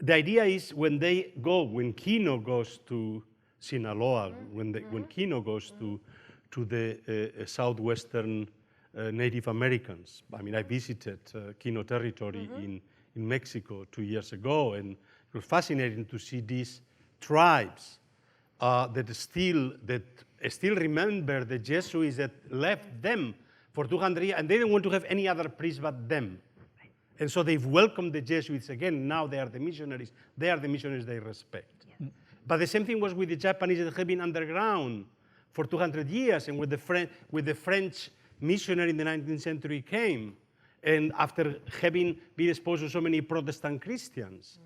the idea is when Kino goes to Sinaloa, when Kino goes to the southwestern Native Americans. I mean, I visited Kino territory in Mexico 2 years ago, and it was fascinating to see these tribes that still remember the Jesuits that left them for 200 years, and they didn't want to have any other priest but them. And so they've welcomed the Jesuits again. Now they are the missionaries. They are the missionaries they respect. Yeah. But the same thing was with the Japanese that have been underground for 200 years, and with the French missionary in the 19th century came, and after having been exposed to so many Protestant Christians,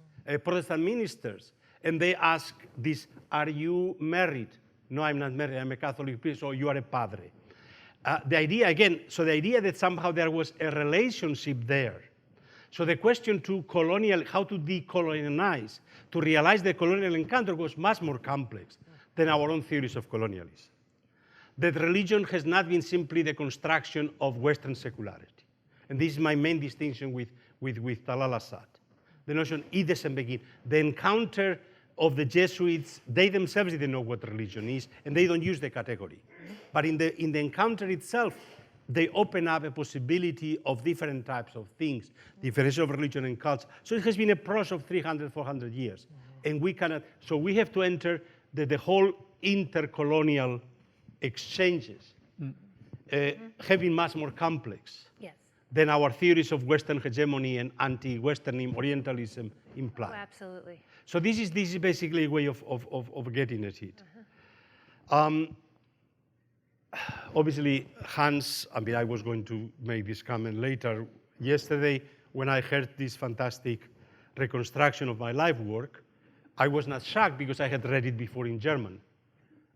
Protestant ministers, and they ask this, are you married? No, I'm not married, I'm a Catholic priest, so you are a padre. The idea that somehow there was a relationship there. So the question how to decolonize, to realize the colonial encounter was much more complex than our own theories of colonialism. That religion has not been simply the construction of Western secularity. And this is my main distinction with Talal Asad. The notion, it doesn't begin. The encounter of the Jesuits, they themselves didn't know what religion is, and they don't use the category. But in the encounter itself, they open up a possibility of different types of things, differentiation of religion and culture. So it has been a process of 300, 400 years. And we cannot, so we have to enter the whole intercolonial exchanges have been much more complex than our theories of Western hegemony and anti-Western Orientalism imply. Oh, absolutely. So this is basically a way of getting at it. Obviously, Hans, I mean, I was going to make this comment later. Yesterday, when I heard this fantastic reconstruction of my life work, I was not shocked because I had read it before in German.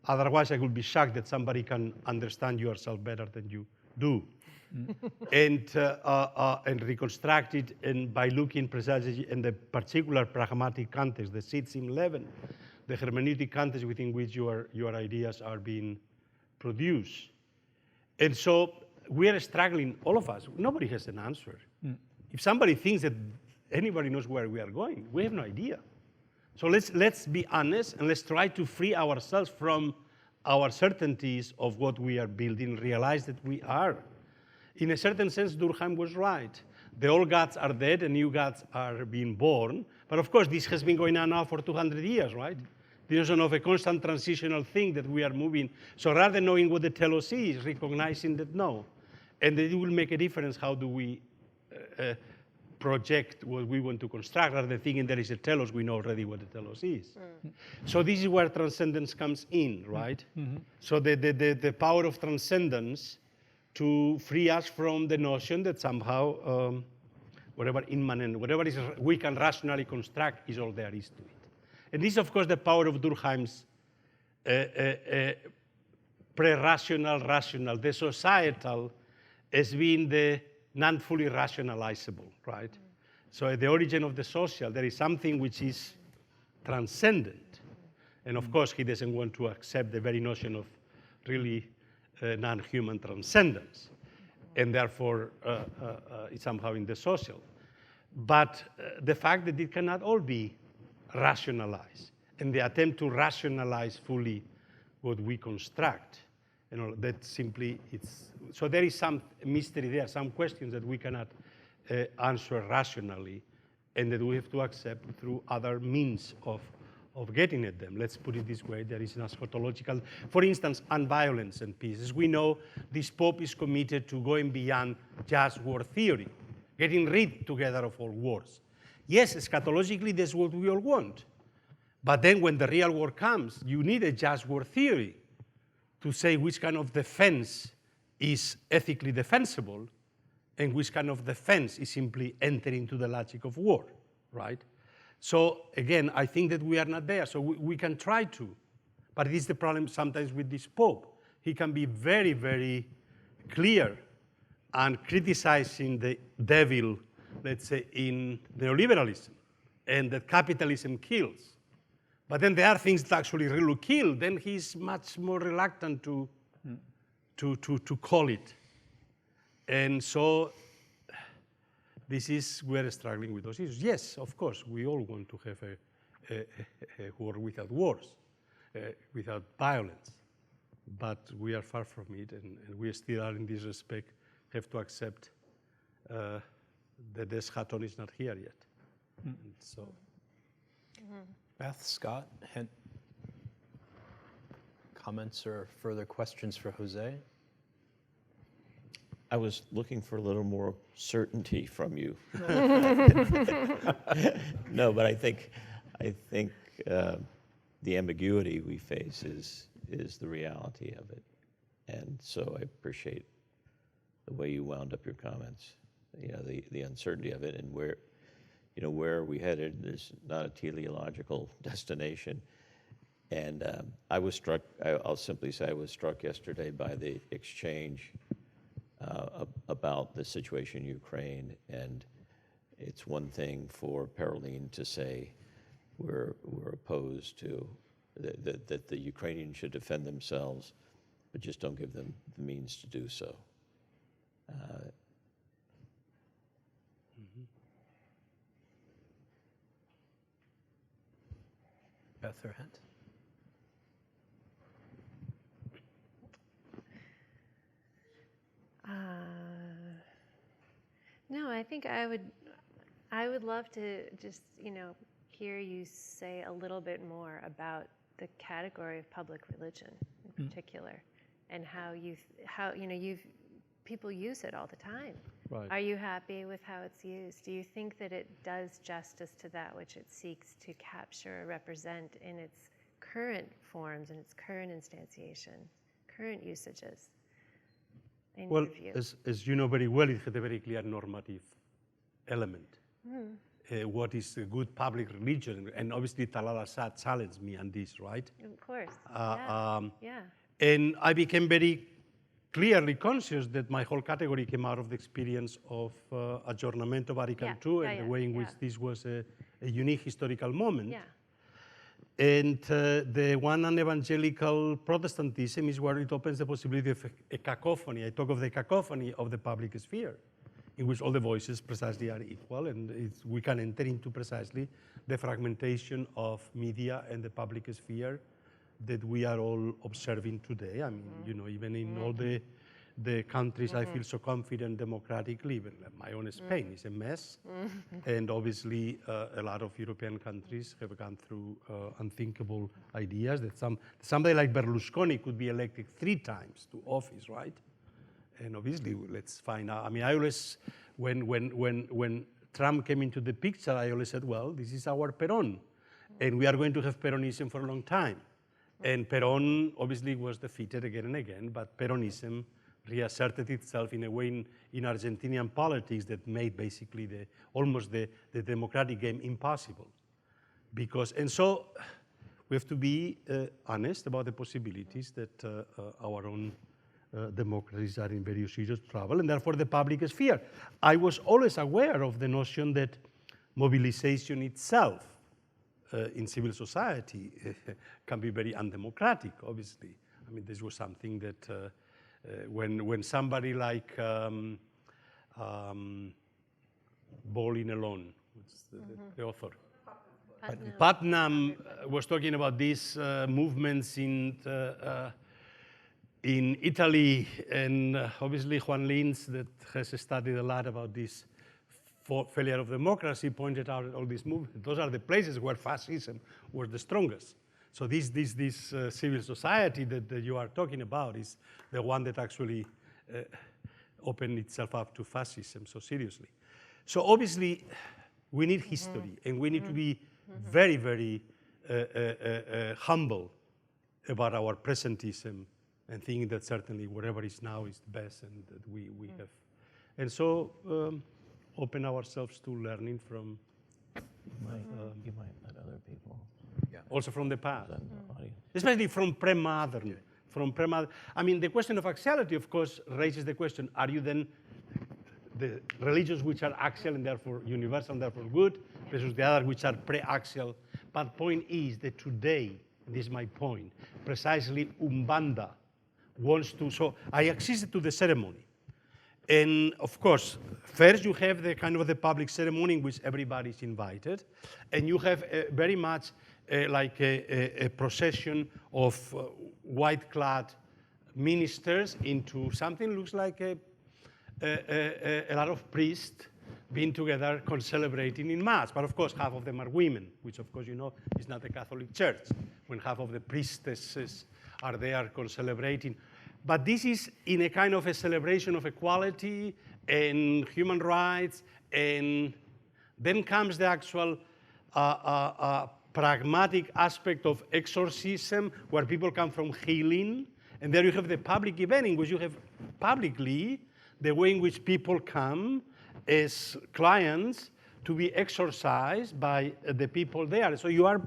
Otherwise, I would be shocked that somebody can understand yourself better than you do. And reconstruct it, and by looking precisely in the particular pragmatic context, the Sitzim 11, the hermeneutic context within which your ideas are being produced. And so we are struggling, all of us. Nobody has an answer. If somebody thinks that anybody knows where we are going, we have no idea. So let's be honest, and let's try to free ourselves from our certainties of what we are building, realize that we are. In a certain sense, Durkheim was right. The old gods are dead and new gods are being born. But of course, this has been going on now for 200 years, right? The notion of a constant transitional thing that we are moving. So rather than knowing what the telos is, recognizing that no. And that it will make a difference how do we project what we want to construct, rather than thinking there is a telos, we know already what the telos is. So this is where transcendence comes in, right? So the power of transcendence to free us from the notion that somehow whatever immanent, whatever is we can rationally construct is all there is to it. And this, of course, the power of Durkheim's pre-rational, rational, the societal as being the non-fully rationalizable, right? So at the origin of the social, there is something which is transcendent. And of course, he doesn't want to accept the very notion of really non-human transcendence. And therefore, it's somehow in the social. But the fact that it cannot all be rationalized, and the attempt to rationalize fully what we construct, you know, that simply so there is some mystery there, some questions that we cannot answer rationally, and that we have to accept through other means of getting at them. Let's put it this way, there is an eschatological, for instance, on violence and peace. As we know, this Pope is committed to going beyond just war theory, getting rid together of all wars. Yes, eschatologically, that's what we all want. But then when the real war comes, you need a just war theory to say which kind of defense is ethically defensible and which kind of defense is simply entering into the logic of war, right? So again, I think that we are not there. So we can try to, but it is the problem sometimes with this Pope. He can be very, very clear and criticizing the devil, let's say, in neoliberalism, and that capitalism kills. But then there are things that actually really kill. Then he's much more reluctant to call it. And so this is, we're struggling with those issues. Yes, of course, we all want to have a world without wars, without violence. But we are far from it, and we still are in this respect, have to accept that this Haton is not here yet. And so. Beth, Scott, comments or further questions for Jose? I was looking for a little more certainty from you. No, but I think the ambiguity we face is the reality of it, and so I appreciate the way you wound up your comments. You know, the uncertainty of it, and where are we headed? There's not a teleological destination. And I was struck, I'll simply say I was struck yesterday by the exchange about the situation in Ukraine. And it's one thing for Paroline to say we're opposed to, that the Ukrainians should defend themselves, but just don't give them the means to do so. Beth or Hent? No, I think I would love to just, hear you say a little bit more about the category of public religion in particular, and how people use it all the time. Right. Are you happy with how it's used? Do you think that it does justice to that which it seeks to capture or represent in its current forms, in its current instantiation, current usages? In Well, your view? as you know very well, it had a very clear normative element. What is a good public religion? And obviously Talal Assad challenged me on this, right? Of course. Yeah. And I became very clearly conscious that my whole category came out of the experience of Aggiornamento Vatican II and the way in which this was a unique historical moment. Yeah. And the one on evangelical Protestantism is where it opens the possibility of a cacophony. I talk of the cacophony of the public sphere, in which all the voices precisely are equal, and we can enter into precisely the fragmentation of media and the public sphere that we are all observing today. I mean, even in all the countries I feel so confident democratically, even my own Spain is a mess. And obviously a lot of European countries have gone through unthinkable ideas that somebody like Berlusconi could be elected 3 times to office, right? And obviously, let's find out. I mean, I always, when Trump came into the picture, I always said, well, this is our Perón, and we are going to have Peronism for a long time. And Perón obviously was defeated again and again, but Peronism reasserted itself in a way in Argentinian politics that made basically almost the democratic game impossible. And so we have to be honest about the possibilities that our own democracies are in very serious trouble, and therefore the public sphere. I was always aware of the notion that mobilization itself in civil society can be very undemocratic, obviously. I mean, this was something that when somebody like Bowling Alone, the author, Putnam was talking about these movements in Italy, and obviously Juan Lins, that has studied a lot about this failure of democracy, pointed out all these movements. Those are the places where fascism was the strongest. So this civil society that you are talking about is the one that actually opened itself up to fascism so seriously. So obviously, we need history, and we need to be very, very humble about our presentism, and thinking that certainly whatever is now is the best, and that we have And so open ourselves to learning from, You might let other people also from the past. in the audience. Especially from pre-modern. I mean, the question of axiality, of course, raises the question, are you then the religions which are axial and therefore universal and therefore good, versus the other which are pre-axial? But point is that today, this is my point, precisely Umbanda wants to, so I acceded to the ceremony. And of course, first you have the kind of the public ceremony in which everybody is invited, and you have very much like a procession of white-clad ministers into something looks like a lot of priests being together celebrating in mass. But of course, half of them are women, which of course you know is not the Catholic Church, when half of the priestesses are there celebrating. But this is in a kind of a celebration of equality and human rights, and then comes the actual pragmatic aspect of exorcism, where people come from healing, and there you have the public event in which you have publicly the way in which people come as clients to be exorcised by the people there. So you are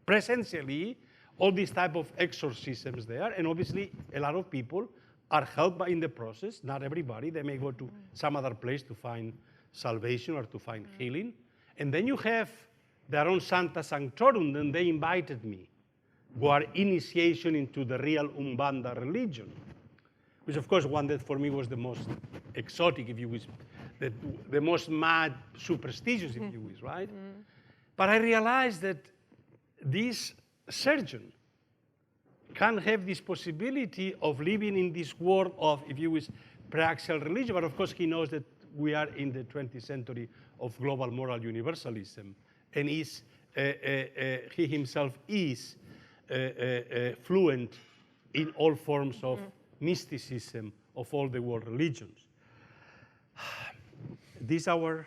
presentially all these type of exorcisms there, and obviously a lot of people are helped by in the process. Not everybody, they may go to some other place to find salvation or to find healing. And then you have their own Sancta Sanctorum, and they invited me, who are initiation into the real Umbanda religion, which of course one that for me was the most exotic, if you wish, the most mad, superstitious, if you wish, right? But I realized that this surgeon can have this possibility of living in this world of, if you wish, pre-axial religion, but of course he knows that we are in the 20th century of global moral universalism, and he himself is fluent in all forms of mysticism of all the world religions. This is our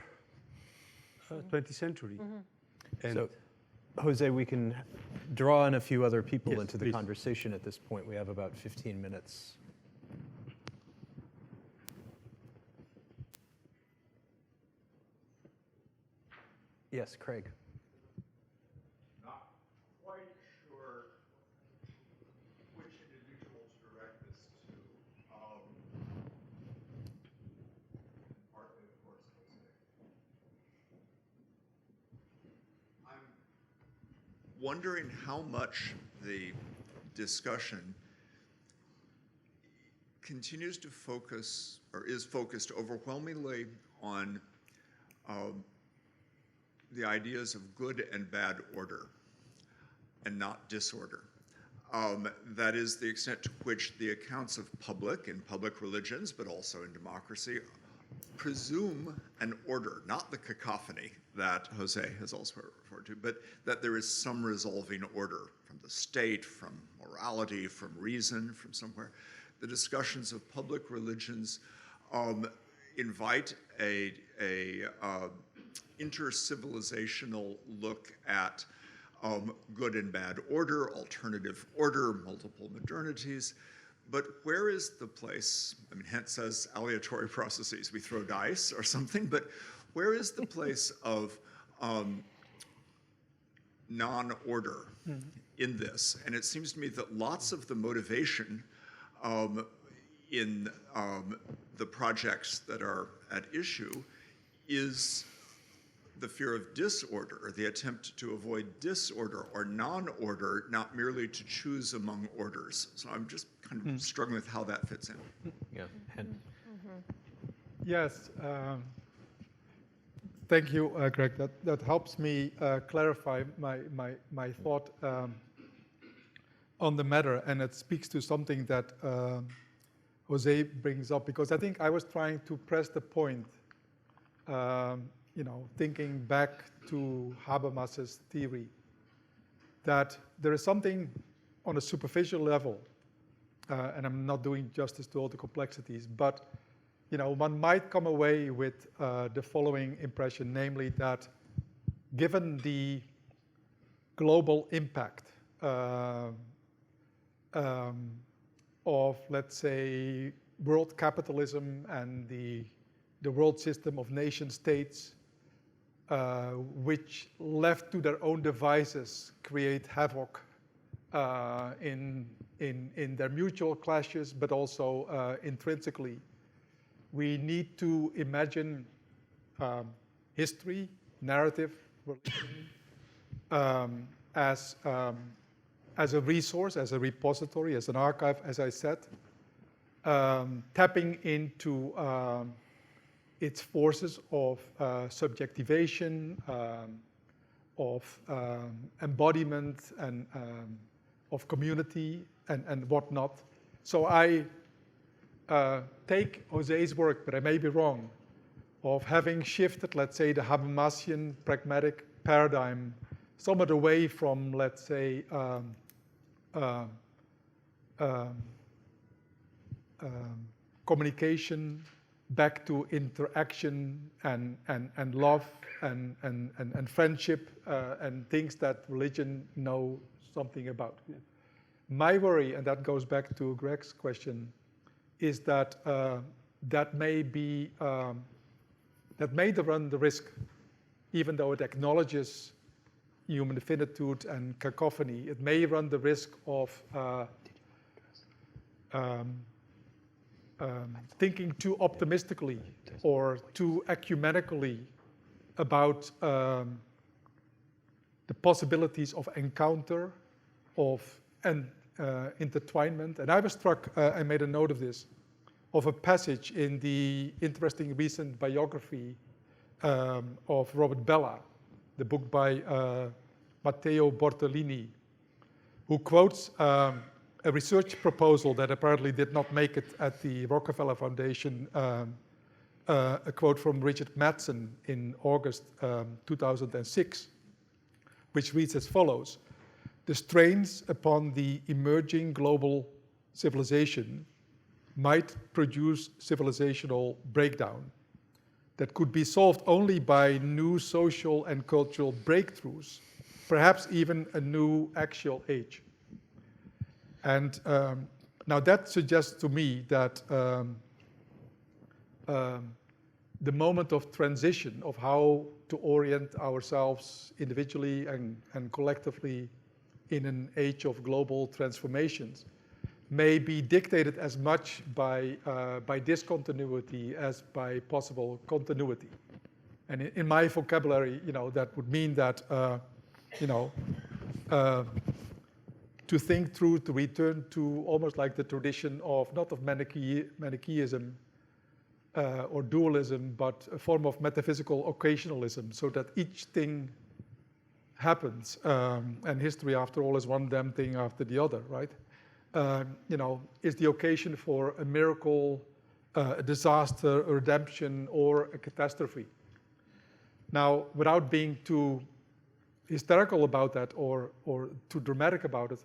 20th century. And So, Jose, we can draw in a few other people Yes, into the please. conversation at this point. We have about 15 minutes. Yes, Craig. Not quite sure which individual to direct this to. Partly, of course, Jose. I'm wondering how much the discussion continues to focus, or is focused overwhelmingly on the ideas of good and bad order, and not disorder. That is the extent to which the accounts of public and public religions, but also in democracy, presume an order, not the cacophony that Jose has also referred to, but that there is some resolving order from the state, from morality, from reason, from somewhere. The discussions of public religions invite a intercivilizational look at good and bad order, alternative order, multiple modernities. But where is the place? I mean, Hent says aleatory processes, we throw dice or something, but where is the place of non-order in this? And it seems to me that lots of the motivation in the projects that are at issue is the fear of disorder, or the attempt to avoid disorder or non-order, not merely to choose among orders. So I'm just kind of struggling with how that fits in. Yeah, and Yes, thank you, Greg. That helps me clarify my thought on the matter, and it speaks to something that Jose brings up, because I think I was trying to press the point, thinking back to Habermas's theory, that there is something on a superficial level, and I'm not doing justice to all the complexities, but one might come away with the following impression, namely that given the global impact of, let's say, world capitalism and the world system of nation states, which left to their own devices create havoc in their mutual clashes, but also intrinsically. We need to imagine history, narrative, religion, as a resource, as a repository, as an archive, as I said, tapping into its forces of subjectivation, of embodiment, and of community, and whatnot. So I take José's work, but I may be wrong, of having shifted, let's say, the Habermasian pragmatic paradigm somewhat away from, let's say, communication back to interaction and love and friendship and things that religion know something about. My worry, and that goes back to Greg's question, is that that may run the risk, even though it acknowledges human finitude and cacophony, it may run the risk of thinking too optimistically or too ecumenically about the possibilities of encounter, of intertwinement. And I was struck, I made a note of this, of a passage in the interesting recent biography of Robert Bella, the book by Matteo Bortolini, who quotes a research proposal that apparently did not make it at the Rockefeller Foundation, a quote from Richard Madsen in August 2006, which reads as follows: "The strains upon the emerging global civilization might produce civilizational breakdown that could be solved only by new social and cultural breakthroughs, perhaps even a new axial age." And now that suggests to me that the moment of transition of how to orient ourselves individually and collectively in an age of global transformations may be dictated as much by discontinuity as by possible continuity. And in my vocabulary, that would mean that, to think through, to return to almost like the tradition of, not of Manichaeism or dualism, but a form of metaphysical occasionalism, so that each thing happens, and history, after all, is one damn thing after the other, right? Is the occasion for a miracle, a disaster, a redemption, or a catastrophe. Now, without being too hysterical about that or too dramatic about it,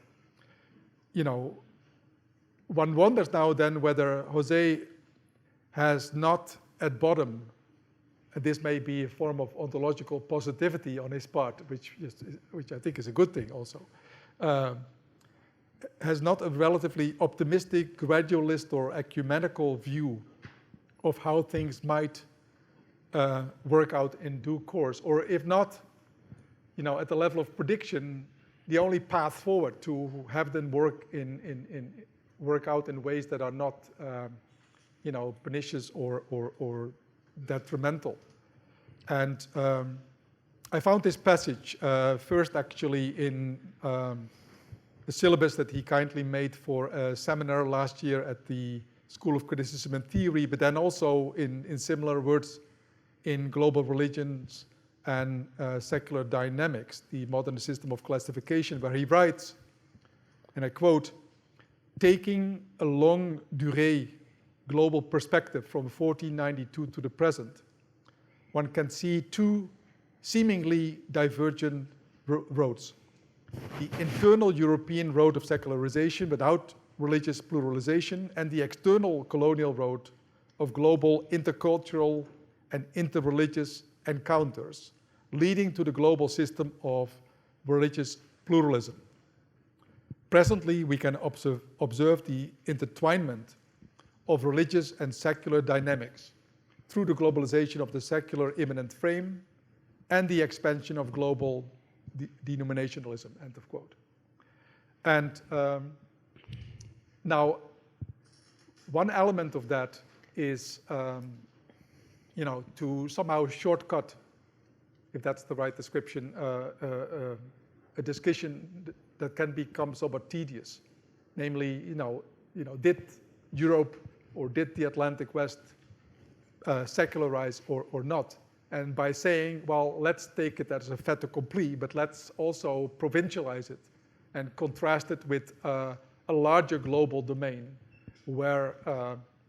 one wonders now then whether José has not at bottom, and this may be a form of ontological positivity on his part, which I think is a good thing also, has not a relatively optimistic, gradualist, or ecumenical view of how things might work out in due course, or if not, at the level of prediction, the only path forward to have them work out in ways that are not, pernicious or detrimental. And I found this passage first actually in the syllabus that he kindly made for a seminar last year at the School of Criticism and Theory, but then also in similar words in Global Religions and Secular Dynamics, the Modern System of Classification, where he writes, and I quote, "Taking a longue durée global perspective from 1492 to the present, one can see two seemingly divergent roads. The internal European road of secularization without religious pluralization, and the external colonial road of global intercultural and interreligious encounters, leading to the global system of religious pluralism." Presently, we can observe the intertwinement of religious and secular dynamics through the globalization of the secular immanent frame and the expansion of global denominationalism, end of quote. And now, one element of that is, to somehow shortcut, if that's the right description, a discussion that can become somewhat tedious. Namely, did Europe or did the Atlantic West secularize or not? And by saying, well, let's take it as a fait accompli, but let's also provincialize it and contrast it with a larger global domain where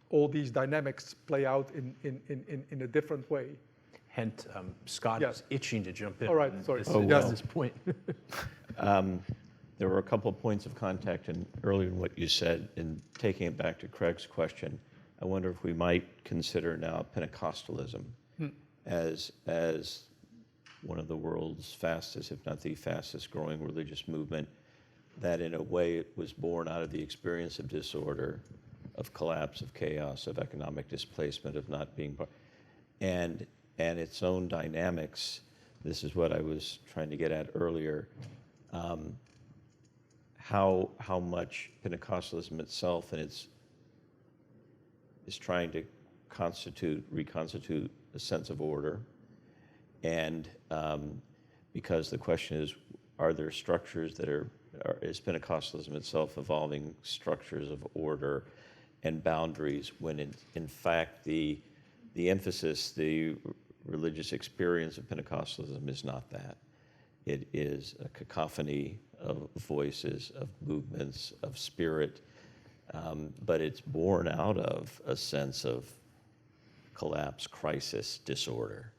all these dynamics play out in a different way. Hent, Scott is itching to jump in. All right, on sorry. this point. There were a couple of points of contact earlier in what you said, and taking it back to Craig's question, I wonder if we might consider now Pentecostalism as one of the world's fastest, if not the fastest growing religious movement, that in a way it was born out of the experience of disorder, of collapse, of chaos, of economic displacement, of not being part, and its own dynamics. This is what I was trying to get at earlier. How much Pentecostalism itself and is trying to reconstitute a sense of order, and because the question is, are there structures that is Pentecostalism itself evolving structures of order and boundaries when in fact the emphasis, the religious experience of Pentecostalism is not that. It is a cacophony of voices, of movements, of spirit, but it's born out of a sense of collapse, crisis, disorder.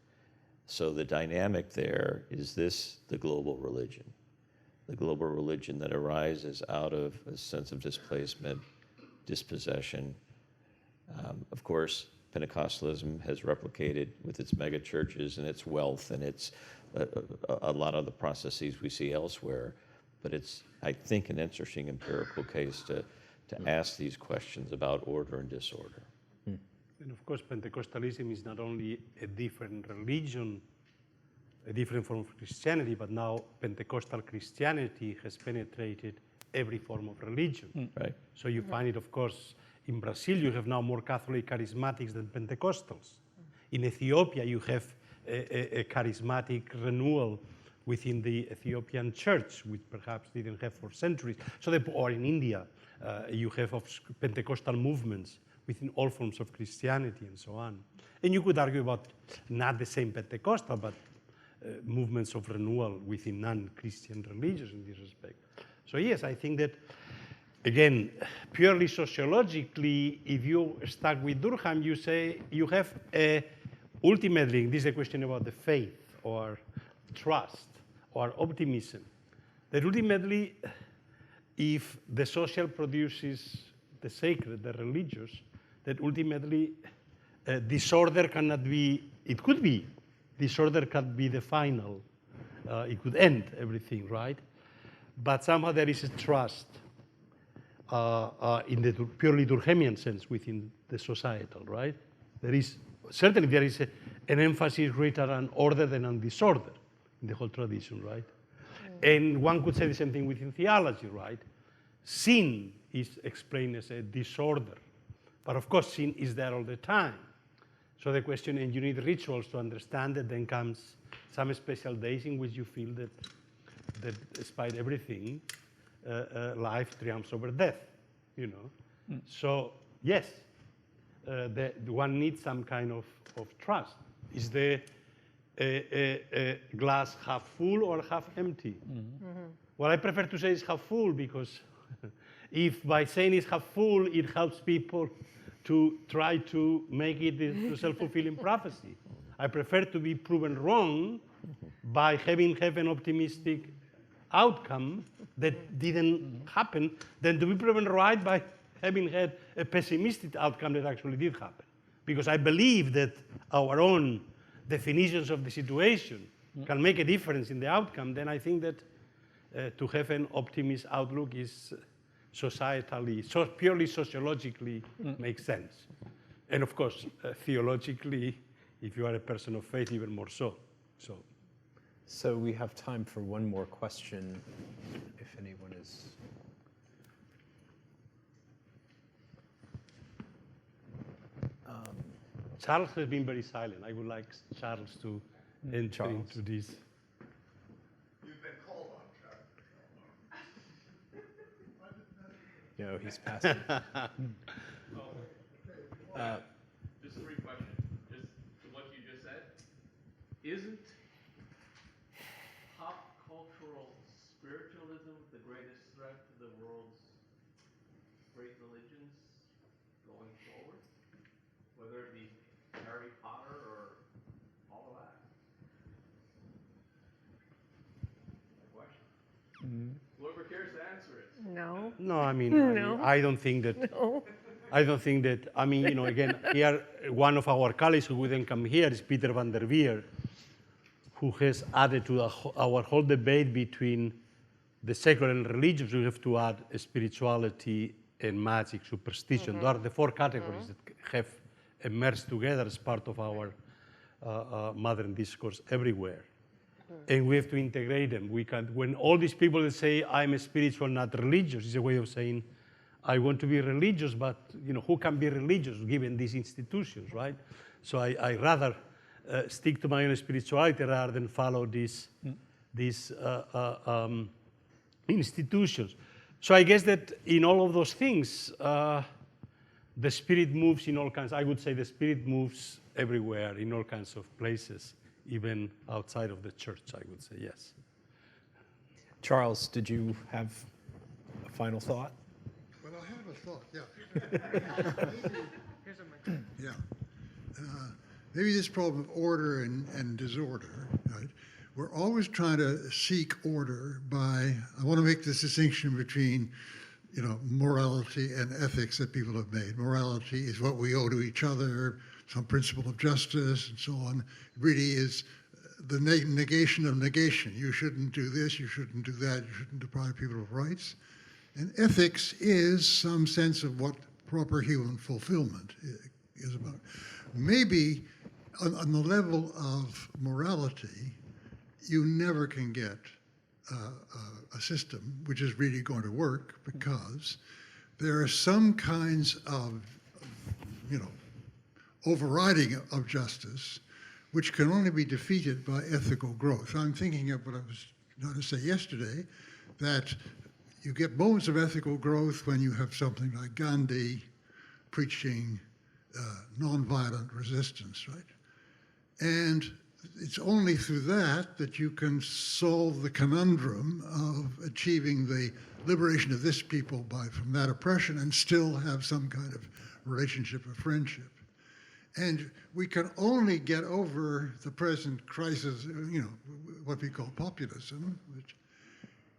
So the dynamic there is the global religion that arises out of a sense of displacement, dispossession. Of course, Pentecostalism has replicated with its mega churches and its wealth and its a lot of the processes we see elsewhere. But it's, I think, an interesting empirical case to ask these questions about order and disorder. And of course, Pentecostalism is not only a different religion, a different form of Christianity, but now Pentecostal Christianity has penetrated every form of religion. Right. So you find it, of course, in Brazil, you have now more Catholic charismatics than Pentecostals. In Ethiopia, you have a charismatic renewal within the Ethiopian church, which perhaps didn't have for centuries. Or in India, you have Pentecostal movements within all forms of Christianity and so on. And you could argue about not the same Pentecostal, but movements of renewal within non-Christian religions in this respect. So yes, I think that, again, purely sociologically, if you start with Durkheim, you say you have ultimately, this is a question about the faith or trust or optimism, that ultimately, if the social produces the sacred, the religious, that ultimately disorder cannot be, it could be, disorder can be the final, it could end everything, right? But somehow there is a trust in the purely Durkheimian sense within the societal, right? Certainly there is an emphasis greater on order than on disorder in the whole tradition, right? And one could say the same thing within theology, right? Sin is explained as a disorder, but of course sin is there all the time. So the question, and you need rituals to understand it, then comes some special days in which you feel that despite everything, life triumphs over death, you know. So yes, one needs some kind of trust. Is the glass half full or half empty? Well, I prefer to say it's half full because if by saying it's half full, it helps people to try to make it a self-fulfilling prophecy. I prefer to be proven wrong by having an optimistic outcome that didn't happen than to be proven right by having had a pessimistic outcome that actually did happen. Because I believe that our own definitions of the situation can make a difference in the outcome, then I think that to have an optimist outlook is societally, so purely sociologically makes sense. And of course, theologically, if you are a person of faith, even more so. So we have time for one more question, if anyone is. Charles has been very silent. I would like Charles to enter Charles. into this. You've been called on, Chuck. You know, he's passing. Just three questions. Just to what you just said. Isn't pop cultural spiritualism the greatest threat to the world's great religions going forward? Whether it be Harry Potter or all of that? Question. Whoever cares to answer it. No. No, I mean, No. I don't think that. I don't think that. I mean, you know, again, here one of our colleagues who wouldn't come here is Peter van der Veer, who has added to our whole debate between the secular and religious. We have to add spirituality and magic, superstition. Those are the four categories that have emerged together as part of our modern discourse everywhere. And we have to integrate them. We can, when all these people that say, I'm spiritual, not religious, is a way of saying, I want to be religious, but you know, who can be religious given these institutions, right? So I rather stick to my own spirituality rather than follow these institutions. So I guess that in all of those things, the Spirit moves in all kinds. I would say the Spirit moves everywhere, in all kinds of places, even outside of the church, I would say, yes. Charles, did you have a final thought? Well, I have a thought, yeah. Yeah. Maybe this problem of order and disorder, right? We're always trying to seek order by, I want to make this distinction between, you know, morality and ethics that people have made. Morality is what we owe to each other, some principle of justice and so on. It really is the negation of negation. You shouldn't do this, you shouldn't do that, you shouldn't deprive people of rights. And ethics is some sense of what proper human fulfillment is about. Maybe on the level of morality, you never can get a system which is really going to work, because there are some kinds of, you know, overriding of justice which can only be defeated by ethical growth. I'm thinking of what I was going to say yesterday, that you get moments of ethical growth when you have something like Gandhi preaching nonviolent resistance, right? And it's only through that that you can solve the conundrum of achieving the liberation of this people from that oppression and still have some kind of relationship of friendship. And we can only get over the present crisis, you know, what we call populism, which,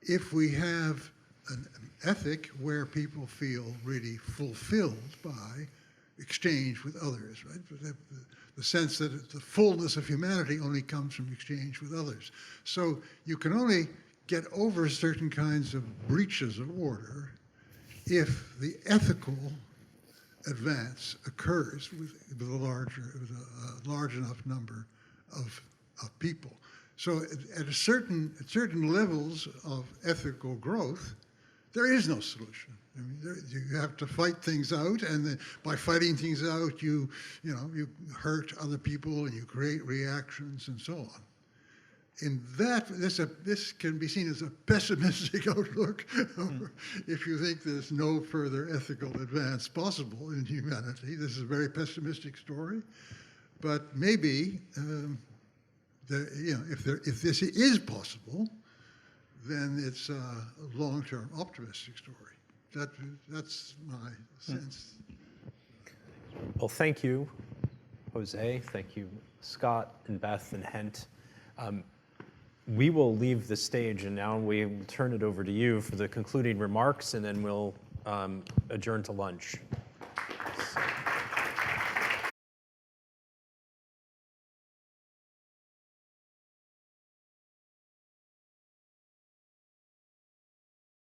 if we have an ethic where people feel really fulfilled by exchange with others, right? The sense that the fullness of humanity only comes from exchange with others. So you can only get over certain kinds of breaches of order if the ethical advance occurs with a large enough number of people. So at certain levels of ethical growth, there is no solution. I mean, you have to fight things out, and then by fighting things out, you hurt other people and you create reactions and so on. In that, this can be seen as a pessimistic outlook. If you think there's no further ethical advance possible in humanity, this is a very pessimistic story. But maybe, if this is possible, then it's a long-term optimistic story. That's my sense. Well, thank you, Jose. Thank you, Scott and Beth and Hent. We will leave the stage, and now we will turn it over to you for the concluding remarks, and then we'll adjourn to lunch.